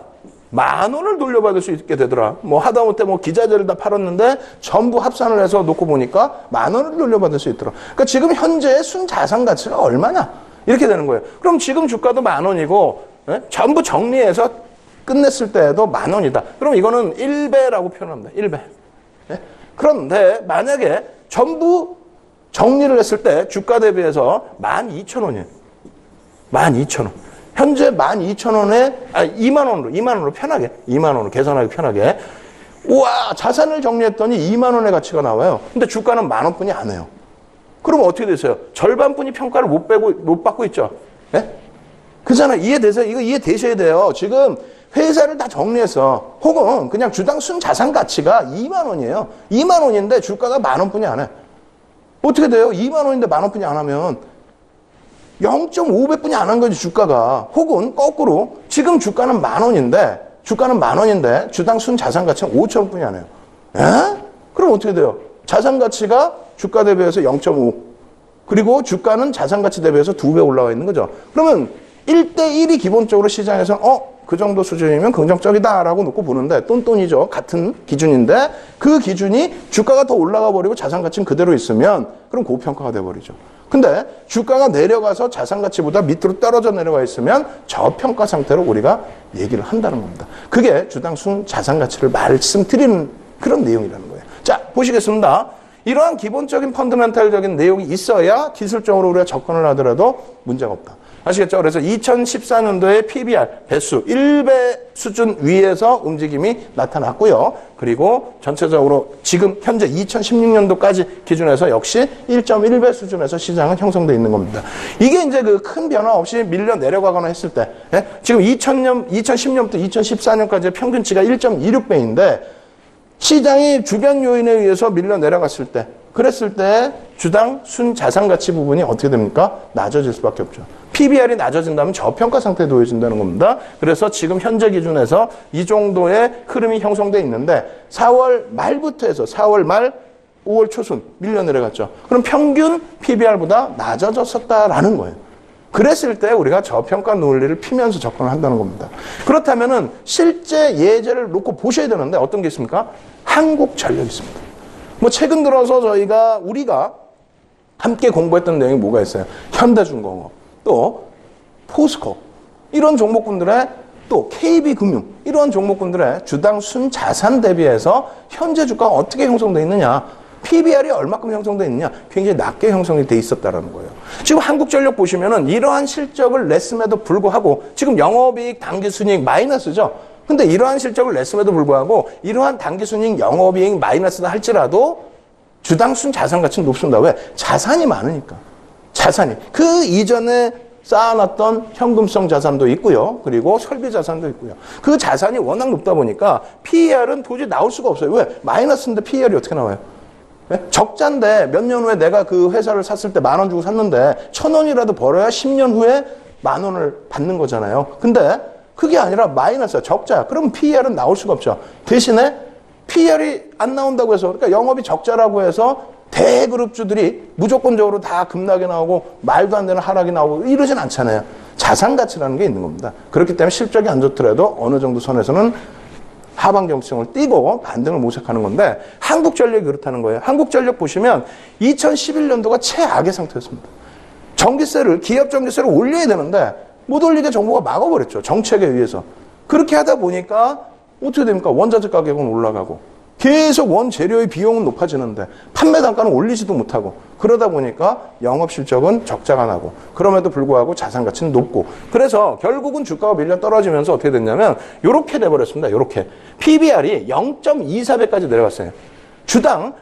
10,000원을 돌려받을 수 있게 되더라. 뭐 하다못해 뭐 기자재를 다 팔았는데 전부 합산을 해서 놓고 보니까 10,000원을 돌려받을 수 있더라. 그러니까 지금 현재 순자산 가치가 얼마냐? 이렇게 되는 거예요. 그럼 지금 주가도 10,000원이고 전부 정리해서 끝냈을 때에도 10,000원이다. 그럼 이거는 1배라고 표현합니다. 1배. 그런데 만약에 전부 정리를 했을 때 주가 대비해서 12,000원이에요. 12,000원. 현재 12,000원에, 2만원으로 편하게, 2만원으로 계산하기 편하게. 우와, 자산을 정리했더니 2만원의 가치가 나와요. 근데 주가는 10,000원뿐이 안 해요. 그럼 어떻게 되세요? 절반뿐이 평가를 못 받고 있죠. 예? 그잖아요. 이해되세요? 이거 이해되셔야 돼요. 지금 회사를 다 정리해서, 혹은 그냥 주당 순자산 가치가 2만원이에요. 2만원인데 주가가 10,000원뿐이 안 해. 어떻게 돼요? 2만원인데 10,000원뿐이 안 하면, 0.5배뿐이 안 한 거지, 주가가. 혹은 거꾸로 지금 주가는 10,000원인데 주당 순자산 가치는 5,000원뿐이 안 해요. 에? 그럼 어떻게 돼요? 자산 가치가 주가 대비해서 0.5. 그리고 주가는 자산 가치 대비해서 2배 올라와 있는 거죠. 그러면 1대1이 기본적으로 시장에서는 그 정도 수준이면 긍정적이다라고 놓고 보는데 똔똔이죠. 같은 기준인데 그 기준이 주가가 더 올라가 버리고 자산 가치는 그대로 있으면 그럼 고평가가 돼 버리죠. 근데 주가가 내려가서 자산 가치보다 밑으로 떨어져 내려가 있으면 저평가 상태로 우리가 얘기를 한다는 겁니다. 그게 주당 순자산 가치를 말씀드리는 그런 내용이라는 거예요. 자, 보시겠습니다. 이러한 기본적인 펀더멘탈적인 내용이 있어야 기술적으로 우리가 접근을 하더라도 문제가 없다. 아시겠죠? 그래서 2014년도에 PBR 배수 1배 수준 위에서 움직임이 나타났고요. 그리고 전체적으로 지금 현재 2016년도까지 기준해서 역시 1.1배 수준에서 시장은 형성되어 있는 겁니다. 이게 이제 그 큰 변화 없이 밀려 내려가거나 했을 때, 예? 지금 2010년부터 2014년까지 평균치가 1.26배인데 시장이 주변 요인에 의해서 밀려 내려갔을 때, 그랬을 때 주당 순자산가치 부분이 어떻게 됩니까? 낮아질 수밖에 없죠. PBR이 낮아진다면 저평가 상태에 놓여진다는 겁니다. 그래서 지금 현재 기준에서 이 정도의 흐름이 형성되어 있는데 4월 말부터 해서 4월 말 5월 초순 밀려 내려갔죠. 그럼 평균 PBR보다 낮아졌었다라는 거예요. 그랬을 때 우리가 저평가 논리를 피면서 접근을 한다는 겁니다. 그렇다면은 실제 예제를 놓고 보셔야 되는데 어떤 게 있습니까? 한국전력이 있습니다. 뭐 최근 들어서 우리가 함께 공부했던 내용이 뭐가 있어요? 현대중공업, 또 포스코 이런 종목군들의 또 KB금융 이런 종목군들의 주당 순자산 대비해서 현재 주가가 어떻게 형성되어 있느냐, PBR이 얼마큼 형성되어 있느냐, 굉장히 낮게 형성이 돼 있었다는 거예요. 지금 한국전력 보시면은 이러한 실적을 냈음에도 불구하고 지금 영업이익, 당기순이익 마이너스죠. 근데 이러한 실적을 냈음에도 불구하고 이러한 당기순이익, 영업이익 마이너스다 할지라도 주당 순자산가치는 높습니다. 왜? 자산이 많으니까. 자산이. 그 이전에 쌓아놨던 현금성 자산도 있고요. 그리고 설비 자산도 있고요. 그 자산이 워낙 높다 보니까 PER은 도저히 나올 수가 없어요. 왜? 마이너스인데 PER이 어떻게 나와요? 네? 적자인데 몇 년 후에 내가 그 회사를 샀을 때 10,000원 주고 샀는데 1,000원이라도 벌어야 10년 후에 10,000원을 받는 거잖아요. 근데 그게 아니라 마이너스야. 적자야. 그럼 PER은 나올 수가 없죠. 대신에 PER이 안 나온다고 해서, 그러니까 영업이 적자라고 해서 대그룹주들이 무조건적으로 다 급락이 나오고 말도 안 되는 하락이 나오고 이러진 않잖아요. 자산 가치라는 게 있는 겁니다. 그렇기 때문에 실적이 안 좋더라도 어느 정도 선에서는 하방 정치성을 띄고 반등을 모색하는 건데 한국전력이 그렇다는 거예요. 한국전력 보시면 2011년도가 최악의 상태였습니다. 전기세를, 기업 전기세를 올려야 되는데 못 올리게 정부가 막아버렸죠. 정책에 의해서. 그렇게 하다 보니까 어떻게 됩니까? 원자재 가격은 올라가고 계속 원재료의 비용은 높아지는데 판매 단가는 올리지도 못하고 그러다 보니까 영업실적은 적자가 나고 그럼에도 불구하고 자산가치는 높고 그래서 결국은 주가가 밀려 떨어지면서 어떻게 됐냐면 이렇게 돼버렸습니다. 이렇게 PBR이 0.24배까지 내려갔어요. 주당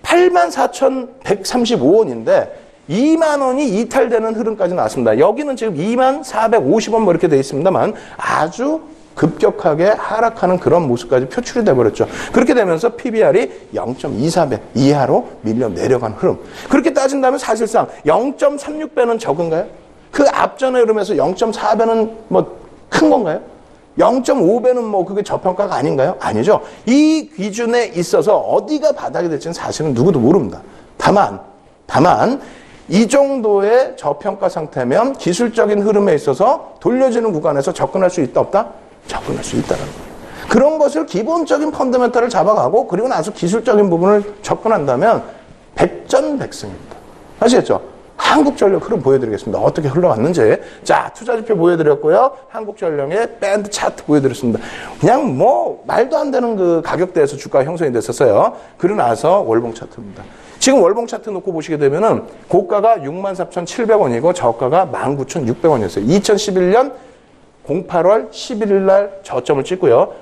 84,135원인데 2만 원이 이탈되는 흐름까지 나왔습니다. 여기는 지금 24,450원 뭐 이렇게 돼 있습니다만 아주 급격하게 하락하는 그런 모습까지 표출이 돼버렸죠. 그렇게 되면서 PBR이 0.24배 이하로 밀려 내려간 흐름. 그렇게 따진다면 사실상 0.36배는 적은가요? 그 앞전의 흐름에서 0.4배는 뭐 큰 건가요? 0.5배는 뭐 그게 저평가가 아닌가요? 아니죠. 이 기준에 있어서 어디가 바닥이 될지는 사실은 누구도 모릅니다. 다만 이 정도의 저평가 상태면 기술적인 흐름에 있어서 돌려지는 구간에서 접근할 수 있다 없다? 접근할 수 있다는 거예요. 그런 것을 기본적인 펀더멘탈을 잡아가고 그리고 나서 기술적인 부분을 접근한다면 백전백승입니다. 아시겠죠? 한국전력 흐름 보여드리겠습니다. 어떻게 흘러갔는지. 자, 투자지표 보여드렸고요. 한국전력의 밴드 차트 보여드렸습니다. 그냥 뭐 말도 안 되는 그 가격대에서 주가가 형성이 됐었어요. 그러고 나서 월봉 차트입니다. 지금 월봉 차트 놓고 보시게 되면은 고가가 64,700원이고 저가가 19,600원이었어요. 2011년 08월 11일 날 저점을 찍고요.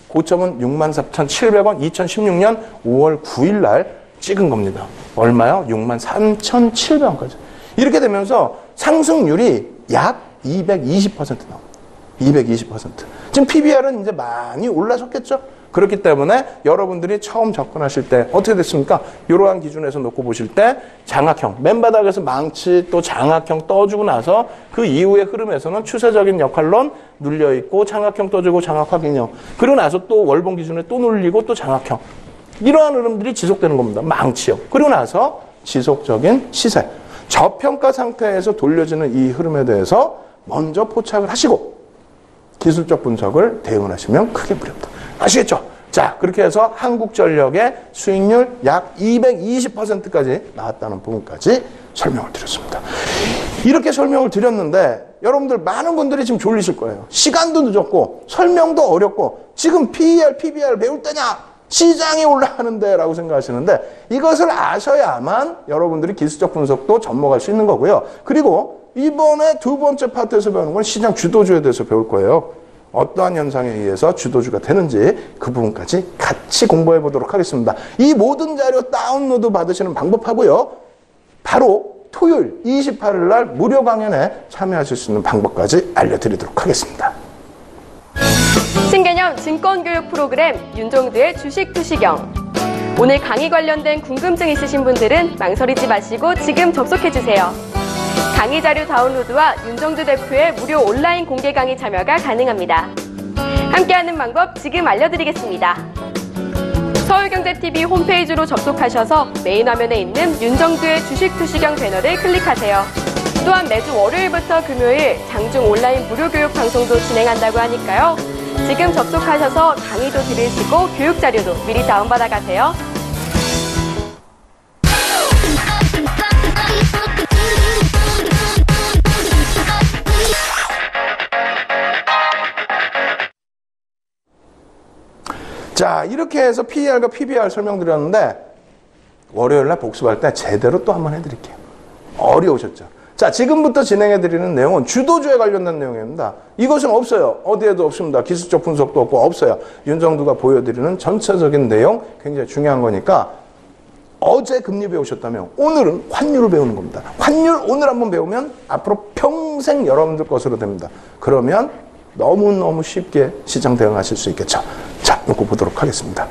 고점은 64,700원, 2016년 5월 9일 날 찍은 겁니다. 얼마요? 63,700원까지. 이렇게 되면서 상승률이 약 220% 나옵니다. 220%. 지금 PBR은 이제 많이 올라섰겠죠? 그렇기 때문에 여러분들이 처음 접근하실 때 어떻게 됐습니까? 이러한 기준에서 놓고 보실 때 장악형, 맨바닥에서 망치 또 장악형 떠주고 나서 그 이후의 흐름에서는 추세적인 역할론 눌려있고 장악형 떠주고 장악 확인형. 그리고 나서 또 월봉 기준에 또 눌리고 또 장악형. 이러한 흐름들이 지속되는 겁니다. 망치형. 그리고 나서 지속적인 시세. 저평가 상태에서 돌려지는 이 흐름에 대해서 먼저 포착을 하시고 기술적 분석을 대응하시면 크게 무렵다. 아시겠죠? 자, 그렇게 해서 한국전력의 수익률 약 220%까지 나왔다는 부분까지 설명을 드렸습니다. 이렇게 설명을 드렸는데 여러분들 많은 분들이 지금 졸리실 거예요. 시간도 늦었고 설명도 어렵고 지금 PER, PBR 배울 때냐? 시장이 올라가는데 라고 생각하시는데 이것을 아셔야만 여러분들이 기술적 분석도 접목할 수 있는 거고요. 그리고 이번에 두 번째 파트에서 배우는 건 시장 주도주에 대해서 배울 거예요. 어떠한 현상에 의해서 주도주가 되는지 그 부분까지 같이 공부해 보도록 하겠습니다. 이 모든 자료 다운로드 받으시는 방법하고요. 바로 토요일 28일 날 무료 강연에 참여하실 수 있는 방법까지 알려드리도록 하겠습니다. 신개념 증권교육 프로그램 윤종두의 주식투시경. 오늘 강의 관련된 궁금증 있으신 분들은 망설이지 마시고 지금 접속해주세요. 강의 자료 다운로드와 윤종두 대표의 무료 온라인 공개 강의 참여가 가능합니다. 함께하는 방법 지금 알려드리겠습니다. 서울경제TV 홈페이지로 접속하셔서 메인 화면에 있는 윤종두의 주식투시경 배너를 클릭하세요. 또한 매주 월요일부터 금요일 장중 온라인 무료 교육 방송도 진행한다고 하니까요. 지금 접속하셔서 강의도 들으시고 교육 자료도 미리 다운받아 가세요. 자, 이렇게 해서 PER과 PBR 설명드렸는데 월요일날 복습할 때 제대로 또 한번 해드릴게요. 어려우셨죠? 자, 지금부터 진행해드리는 내용은 주도주에 관련된 내용입니다. 이것은 없어요. 어디에도 없습니다. 기술적 분석도 없고 없어요. 윤정두가 보여드리는 전체적인 내용 굉장히 중요한 거니까 어제 금리 배우셨다면 오늘은 환율을 배우는 겁니다. 환율 오늘 한번 배우면 앞으로 평생 여러분들 것으로 됩니다. 그러면 너무너무 쉽게 시장 대응하실 수 있겠죠. 자, 놓고 보도록 하겠습니다.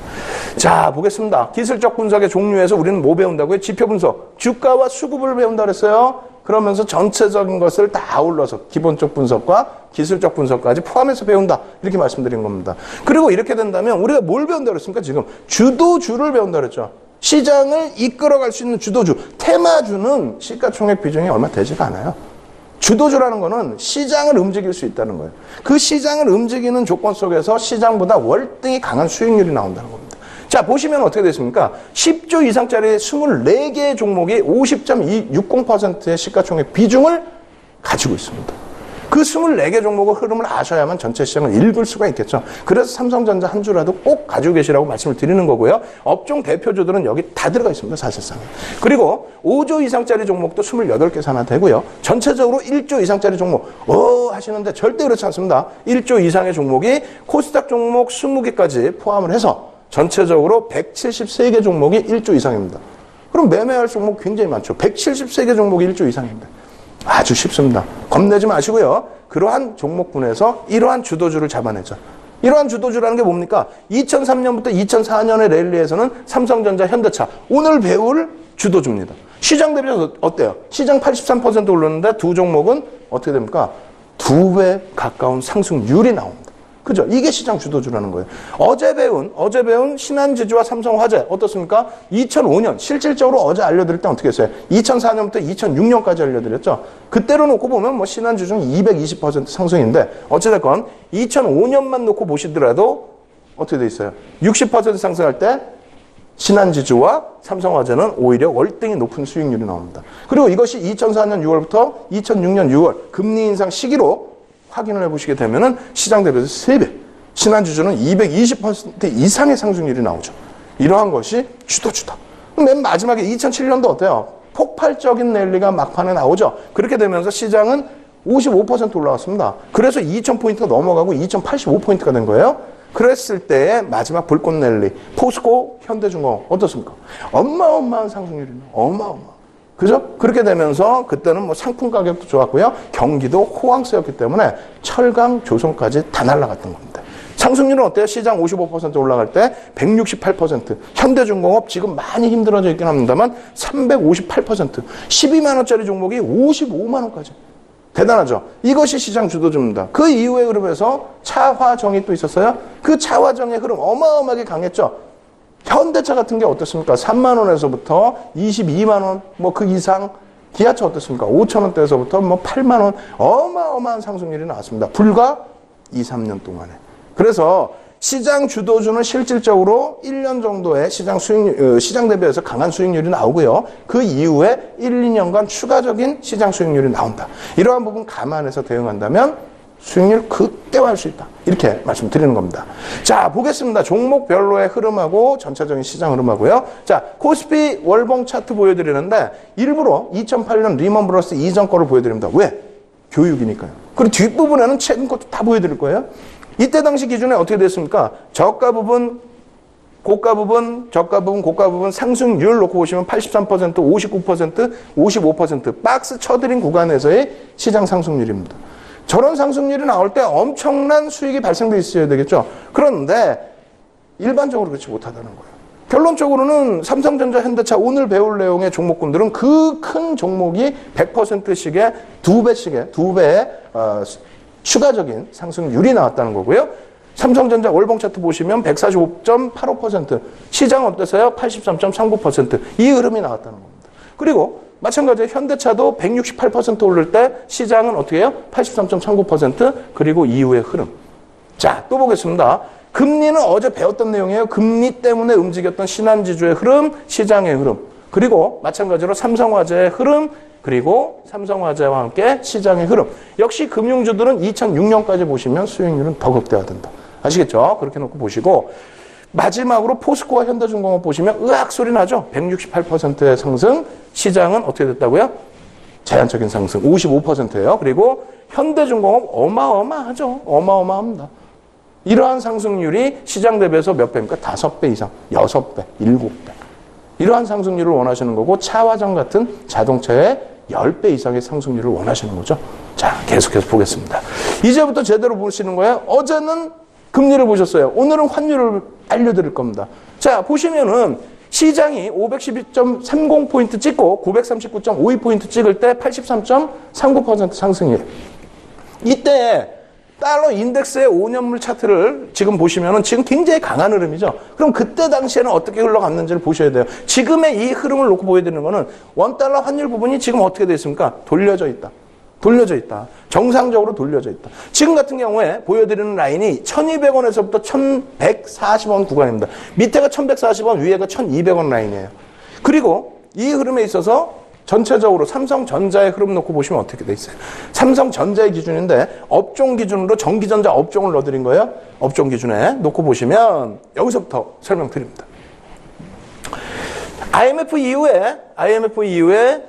자, 보겠습니다. 기술적 분석의 종류에서 우리는 뭐 배운다고요? 지표 분석, 주가와 수급을 배운다 그랬어요. 그러면서 전체적인 것을 다 아울러서 기본적 분석과 기술적 분석까지 포함해서 배운다. 이렇게 말씀드린 겁니다. 그리고 이렇게 된다면 우리가 뭘 배운다 그랬습니까? 지금 주도주를 배운다 그랬죠. 시장을 이끌어갈 수 있는 주도주. 테마주는 시가총액 비중이 얼마 되지가 않아요. 주도주라는 거는 시장을 움직일 수 있다는 거예요. 그 시장을 움직이는 조건 속에서 시장보다 월등히 강한 수익률이 나온다는 겁니다. 자, 보시면 어떻게 됐습니까? 10조 이상짜리 24개의 종목이 50.60%의 시가총액 비중을 가지고 있습니다. 그 24개 종목의 흐름을 아셔야만 전체 시장을 읽을 수가 있겠죠. 그래서 삼성전자 한 주라도 꼭 가지고 계시라고 말씀을 드리는 거고요. 업종 대표주들은 여기 다 들어가 있습니다, 사실상. 그리고 5조 이상짜리 종목도 28개 산하 되고요. 전체적으로 1조 이상짜리 종목, 하시는데 절대 그렇지 않습니다. 1조 이상의 종목이 코스닥 종목 20개까지 포함을 해서 전체적으로 173개 종목이 1조 이상입니다. 그럼 매매할 종목 굉장히 많죠. 173개 종목이 1조 이상입니다. 아주 쉽습니다. 겁내지 마시고요. 그러한 종목군에서 이러한 주도주를 잡아내죠. 이러한 주도주라는 게 뭡니까? 2003년부터 2004년의 랠리에서는 삼성전자, 현대차. 오늘 배울 주도주입니다. 시장 대비해서 어때요? 시장 83% 올랐는데 두 종목은 어떻게 됩니까? 2배 가까운 상승률이 나옵니다. 그죠? 이게 시장 주도주라는 거예요. 어제 배운 신한지주와 삼성화재 어떻습니까? 2005년 실질적으로 어제 알려드릴 때 어떻게 했어요? 2004년부터 2006년까지 알려드렸죠. 그때로 놓고 보면 뭐 신한지주는 220% 상승인데 어찌됐건 2005년만 놓고 보시더라도 어떻게 돼 있어요? 60% 상승할 때 신한지주와 삼성화재는 오히려 월등히 높은 수익률이 나옵니다. 그리고 이것이 2004년 6월부터 2006년 6월 금리 인상 시기로 확인을 해보시게 되면은 시장 대비해서 3배, 신한지주는 220% 이상의 상승률이 나오죠. 이러한 것이 주도주다. 맨 마지막에 2007년도 어때요? 폭발적인 랠리가 막판에 나오죠. 그렇게 되면서 시장은 55% 올라왔습니다. 그래서 2000포인트가 넘어가고 2085포인트가 된 거예요. 그랬을 때의 마지막 불꽃 랠리, 포스코, 현대중공업 어떻습니까? 어마어마한 상승률이 나와요. 어마어마. 그죠? 그렇게 되면서 그때는 뭐 상품 가격도 좋았고요. 경기도 호황세였기 때문에 철강, 조선까지 다 날아갔던 겁니다. 상승률은 어때요? 시장 55% 올라갈 때 168%. 현대중공업 지금 많이 힘들어져 있긴 합니다만 358%. 12만 원짜리 종목이 55만 원까지. 대단하죠? 이것이 시장 주도주입니다. 그 이후의 흐름에서 차화정이 또 있었어요. 그 차화정의 흐름 어마어마하게 강했죠. 현대차 같은 게 어떻습니까? 3만 원에서부터 22만 원, 뭐 그 이상. 기아차 어떻습니까? 5천 원대에서부터 뭐 8만 원. 어마어마한 상승률이 나왔습니다. 불과 2, 3년 동안에. 그래서 시장 주도주는 실질적으로 1년 정도의 시장 대비해서 강한 수익률이 나오고요. 그 이후에 1, 2년간 추가적인 시장 수익률이 나온다. 이러한 부분 감안해서 대응한다면 수익률 극대화할 수 있다. 이렇게 말씀드리는 겁니다. 자, 보겠습니다. 종목별로의 흐름하고 전체적인 시장 흐름하고요. 자, 코스피 월봉 차트 보여드리는데 일부러 2008년 리먼 브러스 이전 거를 보여드립니다. 왜? 교육이니까요. 그리고 뒷부분에는 최근 것도 다 보여드릴 거예요. 이때 당시 기준에 어떻게 됐습니까? 저가 부분, 고가 부분, 저가 부분, 고가 부분 상승률 놓고 보시면 83%, 59%, 55% 박스 쳐드린 구간에서의 시장 상승률입니다. 저런 상승률이 나올 때 엄청난 수익이 발생돼 있어야 되겠죠. 그런데 일반적으로 그렇지 못하다는 거예요. 결론적으로는 삼성전자, 현대차 오늘 배울 내용의 종목군들은 그 큰 종목이 100%씩의 2배의 추가적인 상승률이 나왔다는 거고요. 삼성전자 월봉 차트 보시면 145.85%, 시장 어땠어요? 83.39%. 이 흐름이 나왔다는 겁니다. 그리고 마찬가지로 현대차도 168% 오를 때 시장은 어떻게 해요? 83.39%, 그리고 이후의 흐름. 자, 또 보겠습니다. 금리는 어제 배웠던 내용이에요. 금리 때문에 움직였던 신한지주의 흐름, 시장의 흐름. 그리고 마찬가지로 삼성화재의 흐름, 그리고 삼성화재와 함께 시장의 흐름. 역시 금융주들은 2006년까지 보시면 수익률은 더 극대화된다. 아시겠죠? 그렇게 놓고 보시고 마지막으로 포스코와 현대중공업 보시면 으악 소리 나죠? 168%의 상승, 시장은 어떻게 됐다고요? 제한적인 상승 55%예요. 그리고 현대중공업 어마어마하죠. 어마어마합니다. 이러한 상승률이 시장 대비해서 몇 배입니까? 5배 이상, 6배, 7배. 이러한 상승률을 원하시는 거고 차와정 같은 자동차의 10배 이상의 상승률을 원하시는 거죠. 자, 계속해서 보겠습니다. 이제부터 제대로 보시는 거예요. 어제는 금리를 보셨어요. 오늘은 환율을 알려드릴 겁니다. 자, 보시면은 시장이 512.30포인트 찍고 939.52포인트 찍을 때 83.39% 상승이에요. 이때 달러 인덱스의 5년물 차트를 지금 보시면은 지금 굉장히 강한 흐름이죠. 그럼 그때 당시에는 어떻게 흘러갔는지를 보셔야 돼요. 지금의 이 흐름을 놓고 보여드리는 거는 원달러 환율 부분이 지금 어떻게 되어 있습니까? 돌려져 있다. 돌려져 있다. 정상적으로 돌려져 있다. 지금 같은 경우에 보여드리는 라인이 1200원에서부터 1140원 구간입니다. 밑에가 1140원, 위에가 1200원 라인이에요. 그리고 이 흐름에 있어서 전체적으로 삼성전자의 흐름 놓고 보시면 어떻게 돼 있어요? 삼성전자의 기준인데 업종 기준으로 전기전자 업종을 넣어드린 거예요. 업종 기준에 놓고 보시면 여기서부터 설명드립니다. IMF 이후에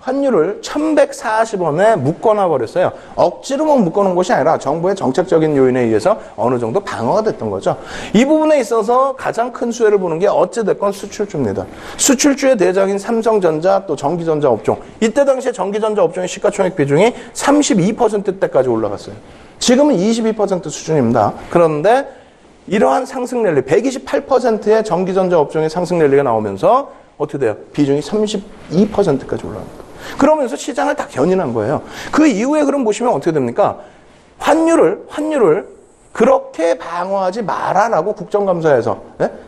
환율을 1140원에 묶어놔 버렸어요. 억지로 묶어놓은 것이 아니라 정부의 정책적인 요인에 의해서 어느 정도 방어가 됐던 거죠. 이 부분에 있어서 가장 큰 수혜를 보는 게 어찌됐건 수출주입니다. 수출주의 대장인 삼성전자 또 전기전자 업종. 이때 당시에 전기전자 업종의 시가총액 비중이 32%대까지 올라갔어요. 지금은 22% 수준입니다. 그런데 이러한 상승 랠리, 128%의 전기전자 업종의 상승 랠리가 나오면서 어떻게 돼요? 비중이 32%까지 올라갑니다. 그러면서 시장을 다 견인한 거예요. 그 이후에 그럼 보시면 어떻게 됩니까? 환율을 그렇게 방어하지 마라라고 국정감사에서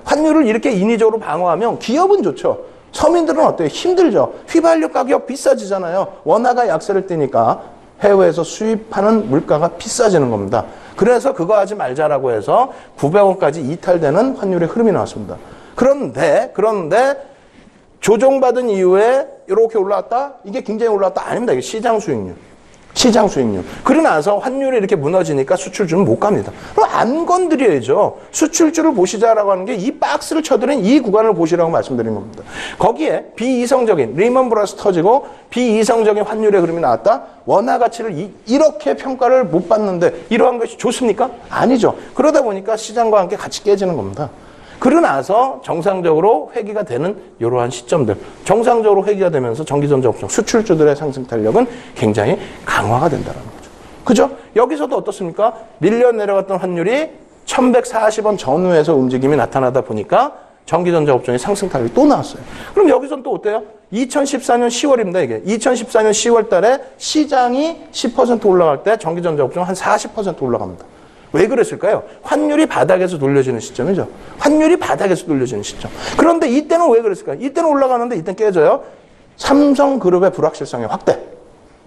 환율을 이렇게 인위적으로 방어하면 기업은 좋죠. 서민들은 어때요? 힘들죠. 휘발유 가격 비싸지잖아요. 원화가 약세를 띠니까 해외에서 수입하는 물가가 비싸지는 겁니다. 그래서 그거 하지 말자라고 해서 900원까지 이탈되는 환율의 흐름이 나왔습니다. 그런데 조정받은 이후에 이렇게 올라왔다? 이게 굉장히 올라왔다? 아닙니다. 이게 시장 수익률. 그러고 나서 환율이 이렇게 무너지니까 수출주는 못 갑니다. 그럼 안 건드려야죠. 수출주를 보시자라고 하는 게 이 박스를 쳐드린 이 구간을 보시라고 말씀드린 겁니다. 거기에 비이성적인 리먼 브라더스 터지고 비이성적인 환율의 흐름이 나왔다? 원화 가치를 이렇게 평가를 못 받는데 이러한 것이 좋습니까? 아니죠. 그러다 보니까 시장과 함께 같이 깨지는 겁니다. 그러고 나서 정상적으로 회귀가 되는 이러한 시점들, 정상적으로 회귀가 되면서 전기전자 업종 수출주들의 상승 탄력은 굉장히 강화가 된다는 거죠. 그죠? 여기서도 어떻습니까? 밀려 내려갔던 환율이 1140원 전후에서 움직임이 나타나다 보니까 전기전자 업종의 상승 탄력이 또 나왔어요. 그럼 여기서는 또 어때요? 2014년 10월입니다, 이게. 2014년 10월 달에 시장이 10% 올라갈 때 전기전자 업종은 한 40% 올라갑니다. 왜 그랬을까요? 환율이 바닥에서 돌려지는 시점이죠. 그런데 이때는 왜 그랬을까요? 이때는 올라가는데 이때는 깨져요. 삼성그룹의 불확실성의 확대.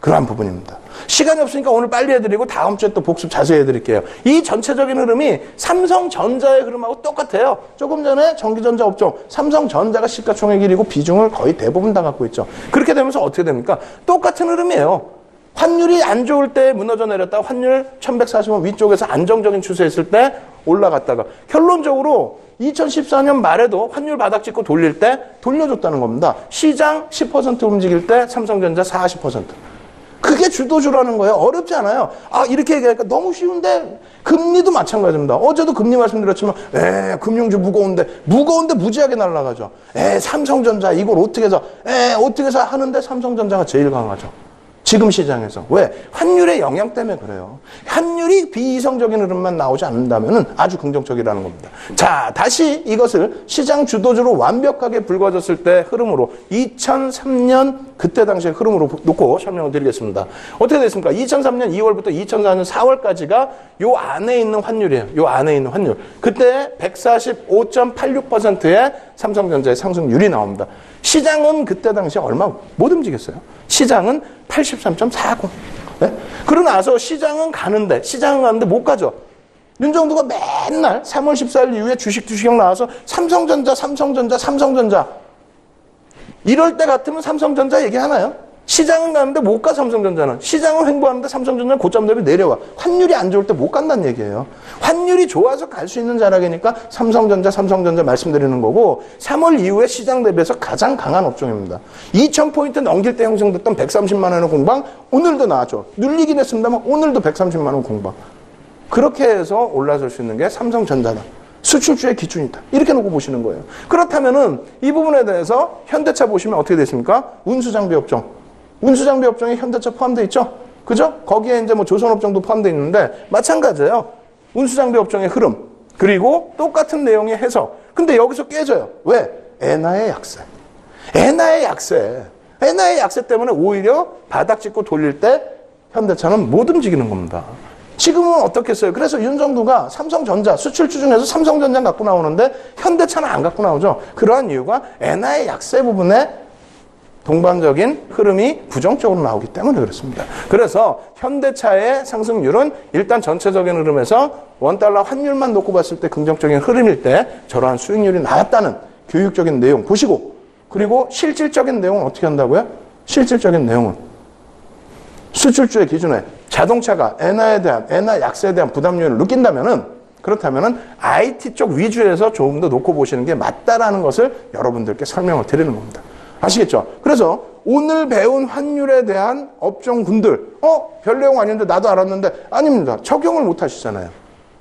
그러한 부분입니다. 시간이 없으니까 오늘 빨리 해드리고 다음 주에 또 복습 자세히 해드릴게요. 이 전체적인 흐름이 삼성전자의 흐름하고 똑같아요. 조금 전에 전기전자 업종, 삼성전자가 시가총액 1위고 비중을 거의 대부분 다 갖고 있죠. 그렇게 되면서 어떻게 됩니까? 똑같은 흐름이에요. 환율이 안 좋을 때 무너져 내렸다가 환율 1140원 위쪽에서 안정적인 추세였을 때 올라갔다가 결론적으로 2014년 말에도 환율 바닥 찍고 돌릴 때 돌려줬다는 겁니다. 시장 10% 움직일 때 삼성전자 40%. 그게 주도주라는 거예요. 어렵지 않아요. 아, 이렇게 얘기하니까 너무 쉬운데 금리도 마찬가지입니다. 어제도 금리 말씀드렸지만 금융주 무거운데 무지하게 날아가죠. 삼성전자 이걸 어떻게 해서 하는데 삼성전자가 제일 강하죠. 지금 시장에서. 왜? 환율의 영향 때문에 그래요. 환율이 비이성적인 흐름만 나오지 않는다면 아주 긍정적이라는 겁니다. 자, 다시 이것을 시장 주도주로 완벽하게 불거졌을 때 흐름으로 2003년 그때 당시의 흐름으로 놓고 설명을 드리겠습니다. 어떻게 됐습니까? 2003년 2월부터 2004년 4월까지가 요 안에 있는 환율이에요. 요 안에 있는 환율. 그때 145.86%의 삼성전자의 상승률이 나옵니다. 시장은 그때 당시에 얼마 못 움직였어요. 시장은 83.40. 네? 그러고 나서 시장은 가는데 못 가죠. 윤정두가 맨날 3월 14일 이후에 주식형 나와서 삼성전자. 이럴 때 같으면 삼성전자 얘기하나요? 시장은 가는데 못 가, 삼성전자는. 시장은 횡보하는데 삼성전자는 고점 대비 내려와. 환율이 안 좋을 때 못 간다는 얘기예요. 환율이 좋아서 갈 수 있는 자락이니까 삼성전자 말씀드리는 거고 3월 이후에 시장 대비해서 가장 강한 업종입니다. 2000포인트 넘길 때 형성됐던 130만 원의 공방 오늘도 나왔죠. 눌리긴 했습니다만 오늘도 130만 원 공방. 그렇게 해서 올라설 수 있는 게 삼성전자다. 수출주의 기준이다. 이렇게 놓고 보시는 거예요. 그렇다면은 이 부분에 대해서 현대차 보시면 어떻게 됐습니까? 운수장비 업종. 운수장비 업종에 현대차 포함되어 있죠? 그죠? 거기에 이제 뭐 조선업종도 포함되어 있는데 마찬가지예요. 운수장비 업종의 흐름. 그리고 똑같은 내용의 해석. 근데 여기서 깨져요. 왜? 엔화의 약세. 엔화의 약세 때문에 오히려 바닥 짚고 돌릴 때 현대차는 못 움직이는 겁니다. 지금은 어떻겠어요? 그래서 윤정두가 삼성전자 수출주 중에서 삼성전자 갖고 나오는데 현대차는 안 갖고 나오죠. 그러한 이유가 엔화의 약세 부분에 동반적인 흐름이 부정적으로 나오기 때문에 그렇습니다. 그래서 현대차의 상승률은 일단 전체적인 흐름에서 원달러 환율만 놓고 봤을 때 긍정적인 흐름일 때 저러한 수익률이 나왔다는 교육적인 내용 보시고, 그리고 실질적인 내용은 어떻게 한다고요? 실질적인 내용은 수출주의 기준에 자동차가 엔화 약세에 대한 부담률을 느낀다면은, 그렇다면은 IT 쪽 위주에서 조금 더 놓고 보시는 게 맞다라는 것을 여러분들께 설명을 드리는 겁니다. 아시겠죠? 그래서 오늘 배운 환율에 대한 업종군들, 별 내용 아닌데 나도 알았는데, 아닙니다. 적용을 못 하시잖아요.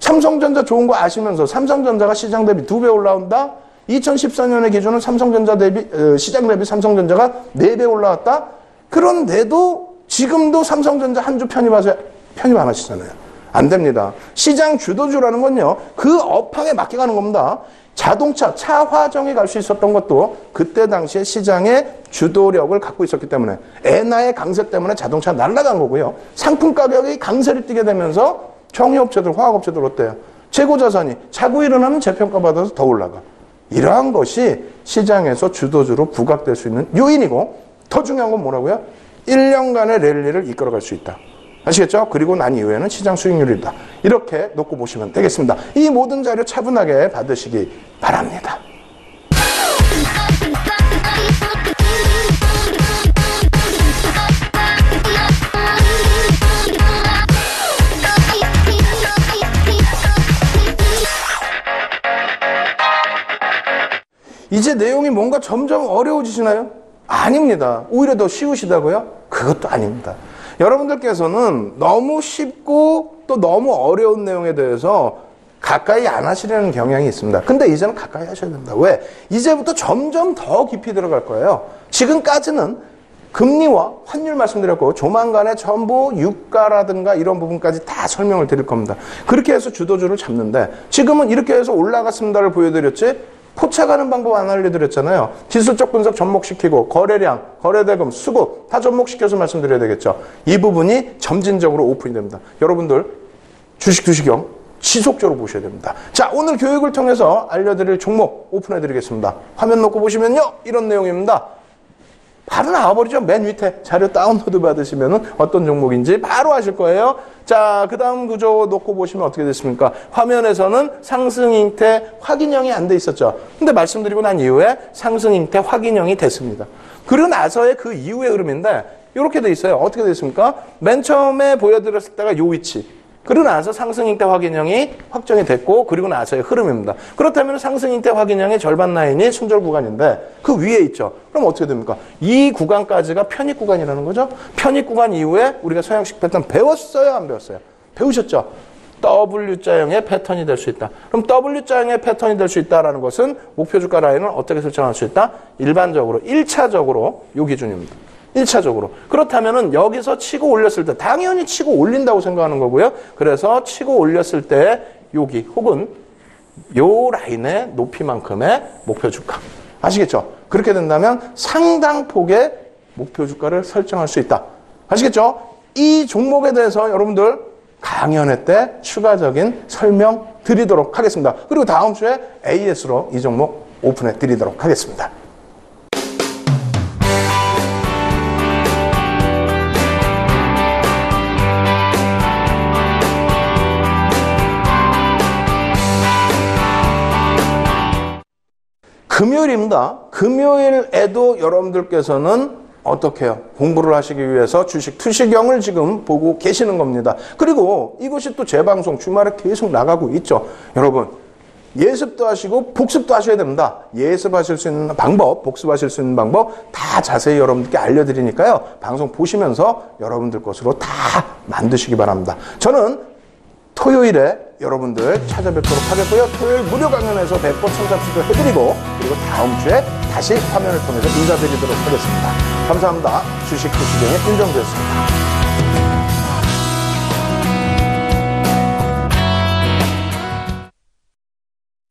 삼성전자 좋은 거 아시면서 삼성전자가 시장 대비 2배 올라온다? 2014년의 기준은 삼성전자 대비, 시장 대비 삼성전자가 4배 올라왔다? 그런데도 지금도 삼성전자 한 주 편입 안 하시잖아요. 안 됩니다. 시장 주도주라는 건요, 그 업황에 맡겨가는 겁니다. 자동차, 차 화정에 갈 수 있었던 것도 그때 당시에 시장의 주도력을 갖고 있었기 때문에, 엔화의 강세 때문에 자동차 날아간 거고요. 상품 가격이 강세를 띠게 되면서 정유업체들, 화학업체들 어때요? 재고자산이 자고 일어나면 재평가 받아서 더 올라가. 이러한 것이 시장에서 주도주로 부각될 수 있는 요인이고, 더 중요한 건 뭐라고요? 1년간의 랠리를 이끌어갈 수 있다. 아시겠죠? 그리고 난 이후에는 시장 수익률이다. 이렇게 놓고 보시면 되겠습니다. 이 모든 자료 차분하게 받으시기 바랍니다. 이제 내용이 뭔가 점점 어려워지시나요? 아닙니다. 오히려 더 쉬우시다고요? 그것도 아닙니다. 여러분들께서는 너무 쉽고 또 너무 어려운 내용에 대해서 가까이 안 하시려는 경향이 있습니다. 근데 이제는 가까이 하셔야 됩니다. 왜? 이제부터 점점 더 깊이 들어갈 거예요. 지금까지는 금리와 환율 말씀드렸고, 조만간에 전부 유가라든가 이런 부분까지 다 설명을 드릴 겁니다. 그렇게 해서 주도주를 잡는데, 지금은 이렇게 해서 올라갔습니다를 보여드렸지, 포착하는 방법 안 알려드렸잖아요. 기술적 분석 접목시키고, 거래량, 거래대금, 수급 다 접목시켜서 말씀드려야 되겠죠. 이 부분이 점진적으로 오픈이 됩니다. 여러분들 주식형 지속적으로 보셔야 됩니다. 자, 오늘 교육을 통해서 알려드릴 종목 오픈해드리겠습니다. 화면 놓고 보시면요, 이런 내용입니다. 바로 나와버리죠. 맨 밑에 자료 다운로드 받으시면 어떤 종목인지 바로 아실 거예요. 자, 그 다음 구조 놓고 보시면 어떻게 됐습니까? 화면에서는 상승 형태 확인형이 안 돼 있었죠. 근데 말씀드리고 난 이후에 상승 형태 확인형이 됐습니다. 그러고 나서의 그 이후의 흐름인데, 이렇게 돼 있어요. 어떻게 됐습니까? 맨 처음에 보여드렸을 때가 요 위치. 그리고 나서 상승 잉태 확인형이 확정이 됐고 그리고 나서의 흐름입니다. 그렇다면 상승 잉태 확인형의 절반 라인이 손절 구간인데 그 위에 있죠. 그럼 어떻게 됩니까? 이 구간까지가 편입 구간이라는 거죠. 편입 구간 이후에 우리가 서양식 패턴 배웠어요? 안 배웠어요? 배우셨죠? W자형의 패턴이 될 수 있다. 그럼 W자형의 패턴이 될 수 있다는 것은 목표 주가 라인을 어떻게 설정할 수 있다? 일반적으로 1차적으로 요 기준입니다. 1차적으로. 그렇다면은 여기서 치고 올렸을 때 당연히 치고 올린다고 생각하는 거고요. 그래서 치고 올렸을 때 여기 혹은 요 라인의 높이만큼의 목표 주가. 아시겠죠? 그렇게 된다면 상당폭의 목표 주가를 설정할 수 있다. 아시겠죠? 이 종목에 대해서 여러분들 강연회 때 추가적인 설명 드리도록 하겠습니다. 그리고 다음 주에 AS로 이 종목 오픈해 드리도록 하겠습니다. 금요일입니다. 금요일에도 여러분들께서는 어떻게 해요? 공부를 하시기 위해서 주식 투시경을 지금 보고 계시는 겁니다. 그리고 이것이 또 재방송 주말에 계속 나가고 있죠. 여러분 예습도 하시고 복습도 하셔야 됩니다. 예습하실 수 있는 방법, 복습하실 수 있는 방법 다 자세히 여러분들께 알려드리니까요. 방송 보시면서 여러분들 것으로 다 만드시기 바랍니다. 저는 토요일에 여러분들 찾아뵙도록 하겠고요. 토요일 무료 강연에서 100% 참가 투자해드리고 그리고 다음 주에 다시 화면을 통해서 인사드리도록 하겠습니다. 감사합니다. 주식 투시경의 윤정주였습니다.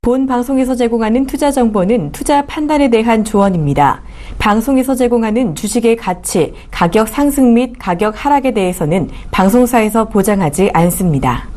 본 방송에서 제공하는 투자 정보는 투자 판단에 대한 조언입니다. 방송에서 제공하는 주식의 가치, 가격 상승 및 가격 하락에 대해서는 방송사에서 보장하지 않습니다.